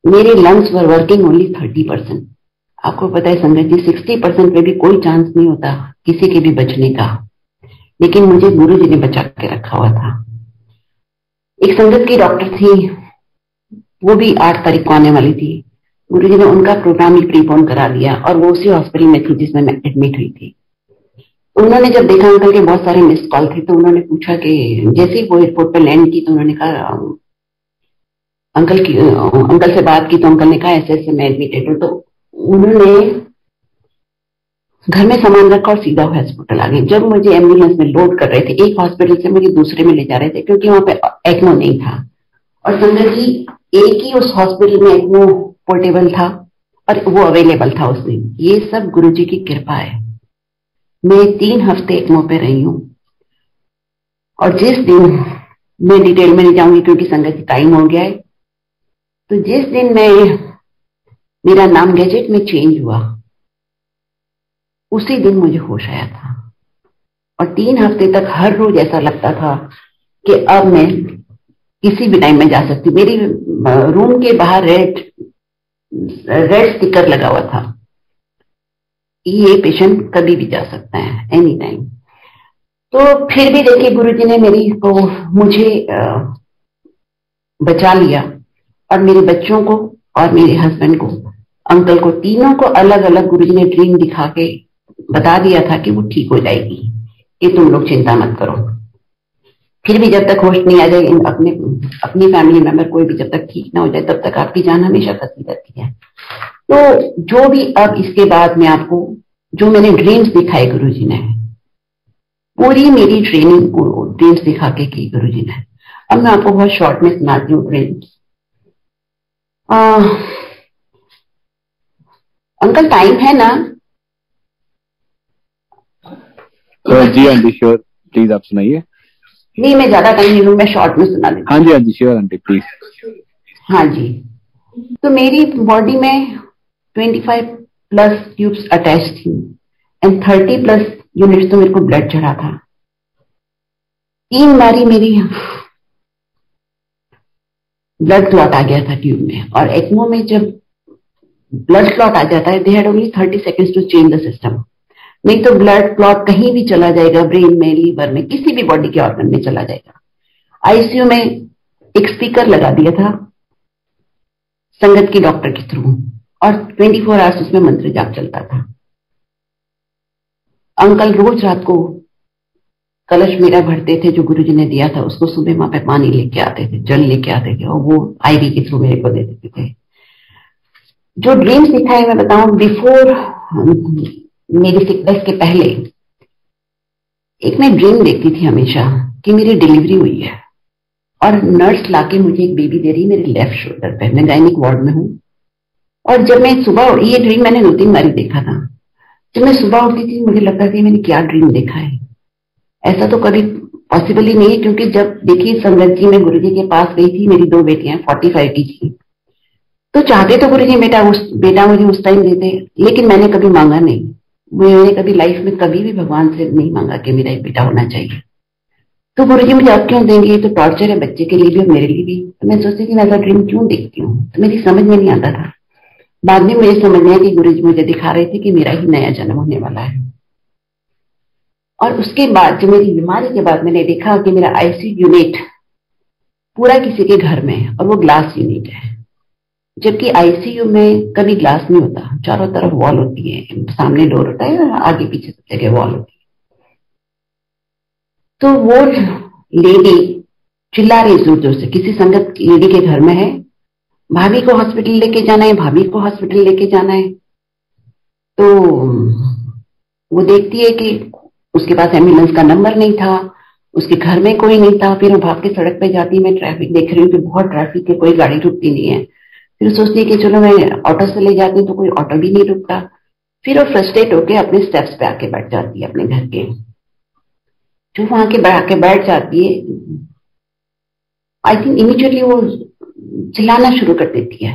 मेरे लंग्स वर वर्किंग ओनली 30%। आपको पता है संगत जी, 60% पे भी कोई चांस नहीं होता किसी के भी बचने का, लेकिन मुझे गुरु जी ने बचा के रखा हुआ था। एक संगत की डॉक्टर थी, वो भी 8 तारीख को आने वाली थी। गुरु जी ने उनका प्रोग्राम ही प्रीपोन करा दिया और वो उसी हॉस्पिटल में थी जिसमें मैं एडमिट हुई थी। उन्होंने जब देखा अंकल के बहुत सारे मिस्ड कॉल थे तो उन्होंने पूछा कि जैसे ही वो एयरपोर्ट पे लैंड की तो उन्होंने कहा अंकल से बात की तो अंकल ने कहा ऐसे ऐसे मैं एडमिटेड हूँ। तो उन्होंने घर में सामान रखा और सीधा हॉस्पिटल आ गए। जब मुझे एम्बुलेंस में लोड कर रहे थे, एक हॉस्पिटल से मुझे दूसरे में ले जा रहे थे क्योंकि वहां पे एक्मो नहीं था। और संगत जी, एक ही उस हॉस्पिटल में एक्मो पोर्टेबल था और वो अवेलेबल था उस दिन। ये सब गुरुजी की कृपा है। मैं 3 हफ्ते एक्मो पे रही हूँ। और जिस दिन, मैं डिटेल में नहीं जाऊंगी क्योंकि संगत जी टाइम हो गया है, तो जिस दिन मेरा नाम गैजेट में चेंज हुआ उसी दिन मुझे होश आया था। और 3 हफ्ते तक हर रोज ऐसा लगता था कि अब मैं किसी भी टाइम में जा सकती। मेरी रूम के बाहर रेड स्टिकर लगा हुआ था, ये पेशेंट कभी भी जा सकता है, एनी टाइम। तो फिर भी देखिए गुरुजी ने मुझे बचा लिया और मेरे बच्चों को और मेरे हस्बैंड को, अंकल को, तीनों को अलग अलग गुरुजी ने ड्रीम दिखा के बता दिया था कि वो ठीक हो जाएगी, कि तुम लोग चिंता मत करो। फिर भी जब तक होश नहीं आ जाए, अपनी फैमिली मेंबर कोई भी जब तक ठीक ना हो जाए तब तक आपकी जान हमेशा फंसी रहती है। तो जो भी अब इसके बाद में आपको जो मैंने ड्रीम्स दिखाए गुरुजी ने, पूरी मेरी ट्रेनिंग ड्रीम्स दिखा के की गुरुजी ने। अब मैं आपको बहुत शॉर्ट में सुनाती हूँ ड्रीम्स। अंकल टाइम है ना? जी आंटी श्योर, प्लीज आप सुनाइए। नहीं, मैं ज्यादा टाइम नहीं लूँ, मैं शॉर्ट में सुना देती हूँ। हाँ जी आंटी श्योर आंटी प्लीज। हाँ जी, तो मेरी बॉडी में 25 प्लस ट्यूब्स अटैच थी एंड 30 प्लस यूनिट्स तो मेरे को ब्लड चढ़ा था। 3 बारी मेरी ब्लड क्लॉट आ गया था ट्यूब में। और एक्मो में जब ब्लड क्लॉट आ जाता है, they had only 30 seconds to change the system. नहीं तो ब्लड क्लॉट कहीं भी चला जाएगा, ब्रेन में, लीवर में, किसी भी बॉडी के ऑर्गन में चला जाएगा। आईसीयू में एक स्पीकर लगा दिया था संगत की डॉक्टर के थ्रू और 24 आवर्स उसमें मंत्र जाप चलता था। अंकल रोज रात को कलश मेरा भरते थे जो गुरुजी ने दिया था, उसको सुबह वहां पे पानी लेके आते थे, जल लेके आते थे और वो आईवी के थ्रू मेरे को दे देते थे। जो ड्रीम्स दिखाए मैं बताऊं, बिफोर मेरी सिकनेस के पहले एक मैं ड्रीम देखती थी हमेशा कि मेरी डिलीवरी हुई है और नर्स लाके मुझे एक बेबी दे रही मेरे लेफ्ट शोल्डर पे। मैं गायनिक वार्ड में हूँ और जब मैं सुबह, ये ड्रीम मैंने 2-3 बार देखा था, जब मैं सुबह उठती थी मुझे लगता था मैंने क्या ड्रीम देखा है। ऐसा तो कभी पॉसिबल ही नहीं है क्योंकि जब देखिए संगत जी में गुरुजी के पास गई थी, मेरी 2 बेटियां 45 की थी, तो चाहते तो गुरुजी बेटा मुझे उस टाइम देते, लेकिन मैंने कभी मांगा नहीं। मैंने कभी लाइफ में कभी भी भगवान से नहीं मांगा कि मेरा एक बेटा होना चाहिए। तो गुरुजी मुझे अब क्यों देंगे, तो टॉर्चर है बच्चे के लिए भी और मेरे लिए भी। तो मैं सोचती थी मैं ऐसा ड्रीम क्यों देखती हूँ, तो मेरी समझ में नहीं आता था। बाद में मुझे समझ में आया कि गुरुजी मुझे दिखा रहे थे कि मेरा ही नया जन्म होने वाला है। और उसके बाद जो मेरी बीमारी के बाद मैंने देखा कि मेरा आईसीयू यूनिट पूरा किसी के घर में है और वो ग्लास यूनिट है, जबकि आईसीयू में कभी ग्लास नहीं होता, चारों तरफ वॉल होती है, सामने डोर होता है और आगे पीछे सब जगह वॉल होती है। तो वो लेडी चिल्ला रही जोर जोर से, किसी संगत लेडी के घर में है, भाभी को हॉस्पिटल लेके जाना है, भाभी को हॉस्पिटल लेके जाना है। तो वो देखती है कि उसके पास एम्बुलेंस का नंबर नहीं था, उसके घर में कोई नहीं था। फिर वो भाग के सड़क पे जाती है, मैं ट्रैफिक देख रही हूँ कि बहुत ट्रैफिक है, कोई गाड़ी रुकती नहीं है। फिर सोचती है कि चलो मैं ऑटो से ले जाती हूँ, तो कोई ऑटो भी नहीं रुकता। फिर वो फ्रस्ट्रेट होके अपने स्टेप्स पे आके बैठ जाती है अपने घर के। जो वहां के आके बैठ जाती है, आई थिंक इमीडिएटली वो चिल्लाना शुरू कर देती है,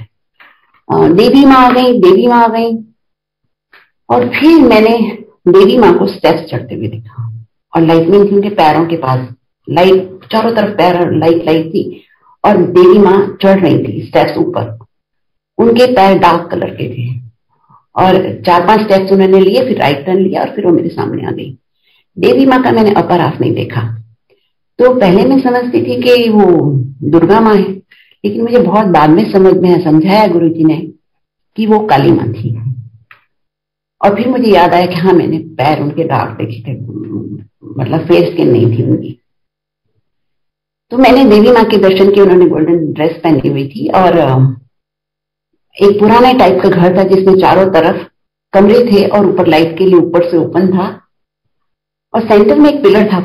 देवी माँ आ गई, देवी माँ आ गई। और फिर मैंने देवी माँ को स्टेप्स चढ़ते हुए देखा और लाइटनिंग थी उनके पैरों के पास, लाइट चारों तरफ पैर लाइट थी और देवी माँ चढ़ रही थी स्टेप्स ऊपर। उनके पैर डार्क कलर के थे और 4-5 स्टेप्स उन्होंने लिए, फिर राइट टर्न लिया और फिर वो मेरे सामने आ गई। देवी माँ का मैंने अपर हाफ नहीं देखा, तो पहले मैं समझती थी कि वो दुर्गा माँ है, लेकिन मुझे बहुत बाद में समझ में समझाया गुरुजी ने कि वो काली माँ थी। और फिर मुझे याद आया कि हाँ मैंने पैर उनके दाग देखे थे, मतलब फेयर स्किन नहीं थी उनकी। तो मैंने देवी माँ के दर्शन किए। उन्होंने गोल्डन ड्रेस पहनी हुई थी और एक पुराने टाइप का घर था जिसमें चारों तरफ कमरे थे और ऊपर लाइट के लिए ऊपर से ओपन था, और सेंटर में एक पिलर था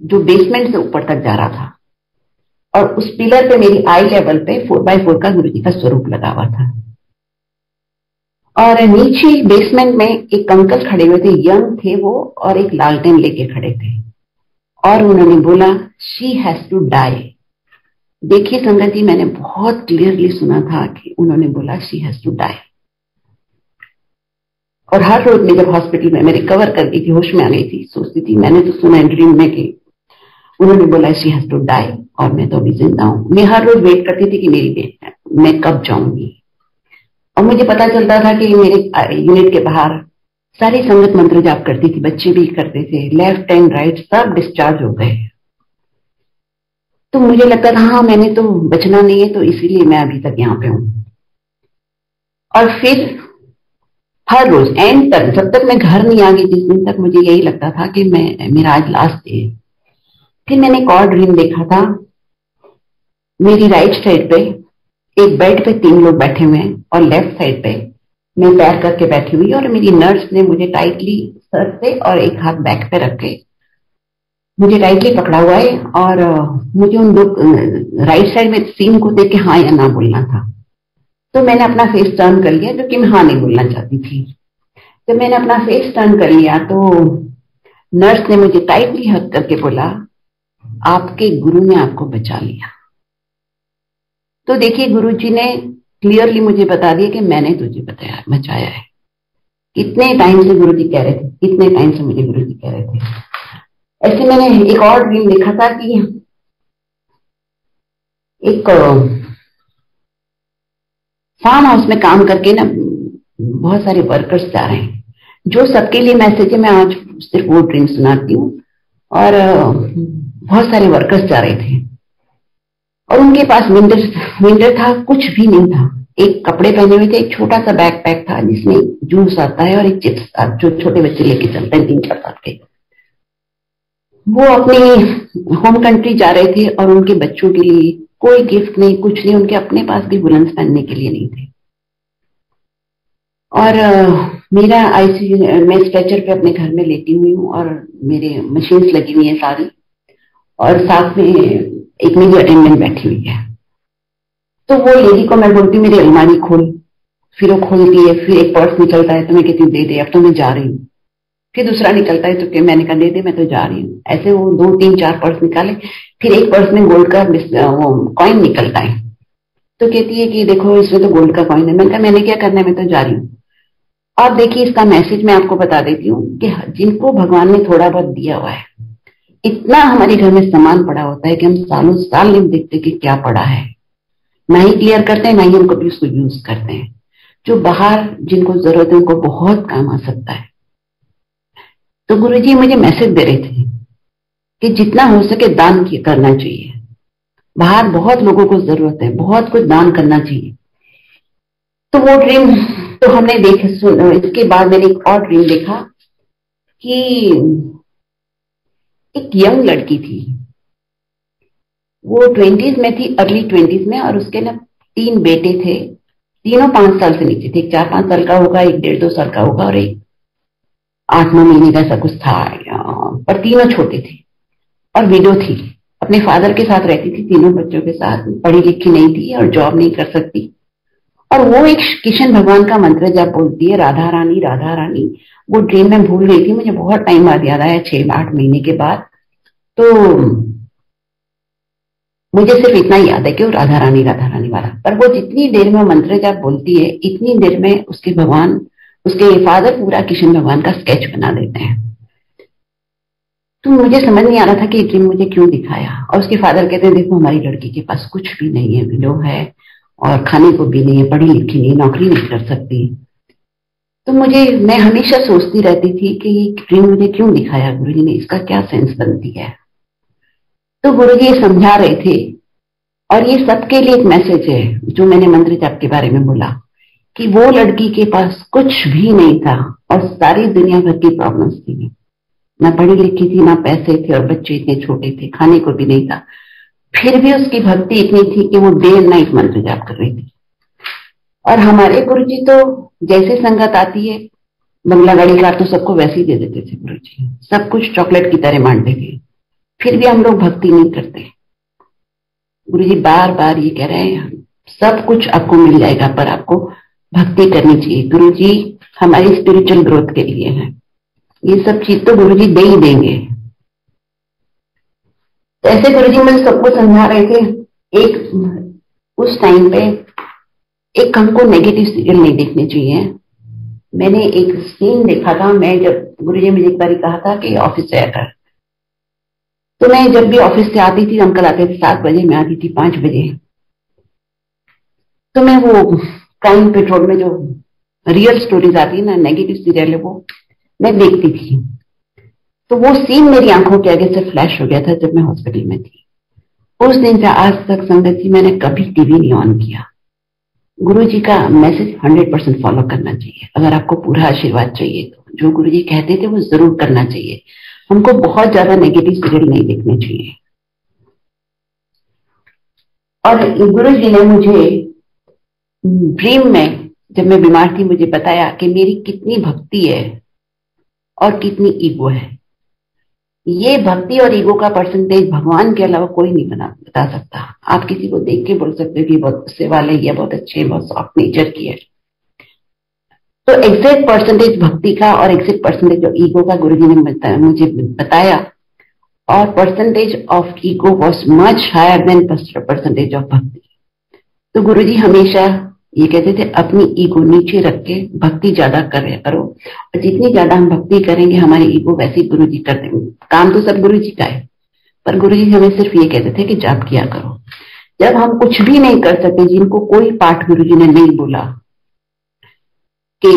जो बेसमेंट से ऊपर तक जा रहा था, और उस पिलर पे मेरी आई लेवल पे 4x4 का गुरुजी का स्वरूप लगा हुआ था। और नीचे बेसमेंट में एक अंकल खड़े हुए थे, यंग थे वो, और एक लालटेन लेके खड़े थे, और उन्होंने बोला शी हैज टू डाई। देखिए संगत जी, मैंने बहुत क्लियरली सुना था कि उन्होंने बोला शी हैज टू डाई। और हर रोज मैं जब हॉस्पिटल में मैं रिकवर कर गई थी, होश में आ गई थी, सोचती थी मैंने तो सुना ड्रीम में कि उन्होंने बोला शी हैज टू डाई, और मैं तो अभी जिंदा हूं। मैं हर रोज वेट करती थी कि मेरी डेट है, मैं कब जाऊंगी। और मुझे पता चलता था कि मेरे यूनिट के बाहर सारी संगत मंत्र जाप करती थी, बच्चे भी करते थे, लेफ्ट एंड राइट सब डिस्चार्ज हो गए। तो मुझे लगता था हाँ मैंने तो बचना नहीं है, तो इसीलिए मैं अभी तक यहाँ पे हूं। और फिर हर रोज एंड तक, जब तक मैं घर नहीं आ गई, जिस दिन तक मुझे यही लगता था कि मेरा आज लास्ट डे है। फिर मैंने एक और ड्रीम देखा था। मेरी राइट साइड पे एक बेड पे 3 लोग बैठे हुए हैं, और लेफ्ट साइड पे मैं पैर करके बैठी हुई, और मेरी नर्स ने मुझे टाइटली सर से और एक हाथ बैक पे रख के मुझे टाइटली पकड़ा हुआ है, और मुझे उन लोग राइट साइड में सीन को देख के हाँ या ना बोलना था। तो मैंने अपना फेस टर्न कर लिया, जो कि मैं हाँ नहीं बोलना चाहती थी। जब मैंने अपना फेस टर्न कर लिया तो नर्स ने मुझे टाइटली हक करके बोला आपके गुरु ने आपको बचा लिया। तो देखिए गुरुजी ने क्लियरली मुझे बता दिया कि मैंने तुझे बचाया है। कितने टाइम से गुरुजी कह रहे थे, कितने टाइम से मुझे गुरुजी कह रहे थे। ऐसे मैंने एक और ड्रीम देखा था कि एक फार्म हाउस में काम करके ना बहुत सारे वर्कर्स जा रहे हैं, जो सबके लिए मैसेज है, मैं आज सिर्फ वो ड्रीम सुनाती हूँ। और बहुत सारे वर्कर्स जा रहे थे, और उनके पास विंटर था, कुछ भी नहीं था। एक कपड़े पहने हुए थे, एक छोटा सा बैकपैक था जिसमें जूस आता है, और एक चिप्स जो छोटे बच्चे लेके चलते हैं 3-4 साल के। वो अपनी होम कंट्री जा रहे थे, और उनके बच्चों के लिए कोई गिफ्ट नहीं, कुछ नहीं, उनके अपने पास भी बुलंद पहनने के लिए नहीं थे। और मेरा आईसीयू, मैं स्ट्रेचर पे अपने घर में लेटी हुई हूँ, और मेरे मशीन्स लगी हुई है सारी, और साथ में एक मेरी अटेंडेंट बैठी हुई है। तो वो लेडी को मैं बोलती हूँ मेरी अलमारी खोल, फिर वो खोलती है। फिर एक पर्स निकलता है तो मैं कहती हूँ दे दे, अब तो मैं जा रही हूँ। फिर दूसरा निकलता है तो मैंने कहा दे दे, मैं तो जा रही हूँ। ऐसे वो 2-3-4 पर्स निकाले, फिर एक पर्स में गोल्ड का वो कॉइन निकलता है, तो कहती है कि देखो इसमें तो गोल्ड का कॉइन है। मैंने कहा मैंने क्या करना है, मैं तो जा रही हूँ। अब देखिए इसका मैसेज मैं आपको बता देती हूँ कि जिनको भगवान ने थोड़ा बहुत दिया हुआ है, इतना हमारे घर में सामान पड़ा होता है कि हम सालों साल नहीं देखते कि क्या पड़ा है, ना ही क्लियर करते हैं, ना ही हम कभी उसको यूज करते हैं। जो बाहर जिनको जरूरत है उनको बहुत काम आ सकता है। तो गुरुजी मुझे मैसेज दे रहे थे कि जितना हो सके दान करना चाहिए, बाहर बहुत लोगों को जरूरत है, बहुत कुछ दान करना चाहिए। तो वो ड्रीम तो हमने देखे। इसके बाद मैंने एक और ड्रीम देखा कि एक यंग लड़की थी, वो 20s में थी, अर्ली 20s में, और उसके ना 3 बेटे थे, तीनों 5 साल से नीचे थे। एक 4-5 साल का होगा, एक 1.5-2 साल का होगा, और एक 8-9 महीने का ऐसा कुछ था, पर तीनों छोटे थे। और विडो थी, अपने फादर के साथ रहती थी, तीनों बच्चों के साथ, पढ़ी लिखी नहीं थी और जॉब नहीं कर सकती। और वो एक किशन भगवान का मंत्र जब बोलती है राधा रानी राधा रानी, वो ड्रीम में भूल गई थी, मुझे बहुत टाइम बाद याद आया, 6-8 महीने के बाद। तो मुझे सिर्फ इतना याद है कि वो राधा रानी वाला, पर वो जितनी देर में मंत्र जब बोलती है, इतनी देर में उसके भगवान, उसके फादर पूरा किशन भगवान का स्केच बना देते हैं। तो मुझे समझ नहीं आ रहा था कि ड्रीम मुझे क्यों दिखाया। और उसके फादर कहते हैं देखो हमारी लड़की के पास कुछ भी नहीं है, विडो है और खाने को भी नहीं है, पढ़ी लिखी नहीं, नौकरी नहीं कर सकती। तो मैं हमेशा सोचती रहती थी कि ये ड्रीम मुझे क्यों दिखाया गुरुजी ने, इसका क्या सेंस बनती है। तो गुरुजी ये समझा रहे थे, और ये सबके लिए एक मैसेज है जो मैंने मंत्र जाप के बारे में बोला कि वो लड़की के पास कुछ भी नहीं था और सारी दुनिया भर की प्रॉब्लम्स थी। ना पढ़ी लिखी थी, ना पैसे थे, और बच्चे इतने छोटे थे, खाने को भी नहीं था। फिर भी उसकी भक्ति इतनी थी कि वो डे एंड नाइट मंत्र जाप कर रही थी। और हमारे गुरुजी तो जैसे संगत आती है, बंगला गाड़ी कार तो सबको वैसे ही दे देते थे गुरुजी, सब कुछ चॉकलेट की तरह बांटते थे। फिर भी हम लोग भक्ति नहीं करते। गुरुजी बार बार ये कह रहे हैं सब कुछ आपको मिल जाएगा, पर आपको भक्ति करनी चाहिए। गुरुजी हमारी स्पिरिचुअल ग्रोथ के लिए है, ये सब चीज तो गुरुजी दे ही देंगे। ऐसे गुरुजी मुझे सबको समझा रहे थे। एक उस टाइम पे एक हमको नेगेटिव सीरियल नहीं देखने चाहिए। मैंने एक सीन देखा था, मैं जब गुरुजी मुझे एक बार कहा था कि ऑफिस से आकर, तो मैं जब भी ऑफिस से आती थी, अंकल आते थे 7 बजे, मैं आती थी 5 बजे, तो मैं वो क्राइम पेट्रोल में जो रियल स्टोरीज आती है ना, नेगेटिव सीरियल है, वो मैं देखती थी। तो वो सीन मेरी आंखों के आगे से फ्लैश हो गया था जब मैं हॉस्पिटल में थी। उस दिन से आज तक संगत जी मैंने कभी टीवी नहीं ऑन किया। गुरुजी का मैसेज 100% फॉलो करना चाहिए। अगर आपको पूरा आशीर्वाद चाहिए तो जो गुरुजी कहते थे वो जरूर करना चाहिए। हमको बहुत ज्यादा नेगेटिव सीरियल नहीं देखने चाहिए। और गुरुजी ने मुझे ड्रीम में जब मैं बीमार थी मुझे बताया कि मेरी कितनी भक्ति है और कितनी ईगो है। ये भक्ति और ईगो का परसेंटेज भगवान के अलावा कोई नहीं बता सकता। आप किसी को देख के बोल सकते हो कि बहुत गुस्से वाले या बहुत अच्छे, बहुत सॉफ्ट नेचर की है। तो एग्जैक्ट परसेंटेज भक्ति का और एग्जैक्ट परसेंटेज ऑफ ईगो का गुरुजी ने मुझे बताया, और percentage of ego was much higher than percentage of भक्ति। तो गुरुजी हमेशा ये कहते थे अपनी ईगो नीचे रख के भक्ति ज्यादा करो, और जितनी ज्यादा हम भक्ति करेंगे हमारी ईगो वैसे ही गुरुजी कर देंगे। काम तो सब गुरुजी का है, पर गुरुजी हमें सिर्फ ये कहते थे कि जाप किया करो। जब हम कुछ भी नहीं कर सकते, जिनको कोई पाठ गुरुजी ने नहीं बोला, कि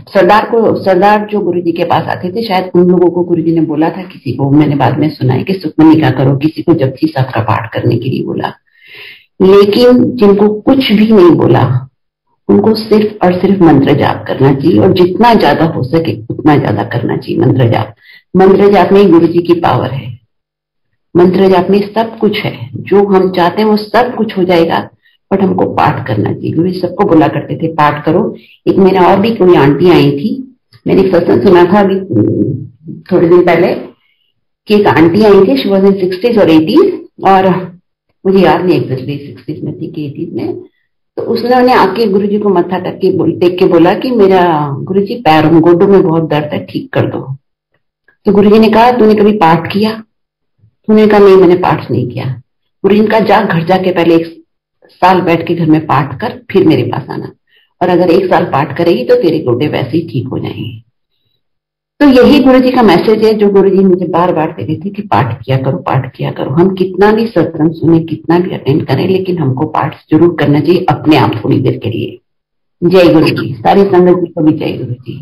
सरदार जो गुरुजी के पास आते थे, शायद उन लोगों को गुरुजी ने बोला था, किसी को मैंने बाद में सुना है कि सुखमनी का करो, किसी को जपजी साहब का पाठ करने के लिए बोला। लेकिन जिनको कुछ भी नहीं बोला उनको सिर्फ और सिर्फ मंत्र जाप करना चाहिए, और जितना ज्यादा हो सके उतना ज्यादा करना चाहिए मंत्र जाप। मंत्र जाप में गुरुजी की पावर है। मंत्र जाप में सब कुछ है, जो हम चाहते हैं वो सब कुछ हो जाएगा, बट हमको पाठ करना चाहिए। गुरुजी सबको बोला करते थे पाठ करो। एक मेरा और भी कोई आंटी आई थी, मैंने एक सत्संग सुना था अभी थोड़े दिन पहले कि एक आंटी आई थी, शी वॉज इन 60s और 80s, और मुझे याद नहीं एग्जैक्टली 60s में थी कि 80s में। तो उसने आके गुरुजी को मत्था टेक के बोला कि मेरा गुरुजी पैरों में गोडों में बहुत दर्द है, ठीक कर दो। तो गुरुजी ने कहा तूने कभी पाठ किया? तूने कहा नहीं मैंने पाठ नहीं किया। गुरुजी ने कहा जा घर जाके पहले 1 साल बैठ के घर में पाठ कर, फिर मेरे पास आना, और अगर 1 साल पाठ करेगी तो तेरे गोडे वैसे ही ठीक हो जाएंगे। तो यही गुरुजी का मैसेज है जो गुरुजी मुझे बार बार दे रहे थे कि पाठ किया करो, पाठ किया करो। हम कितना भी सत्संग सुने, कितना भी अटेंड करें, लेकिन हमको पाठ जरूर करना चाहिए अपने आप थोड़ी देर के लिए। जय गुरु जी। सारी संगत जी को भी जय गुरु जी।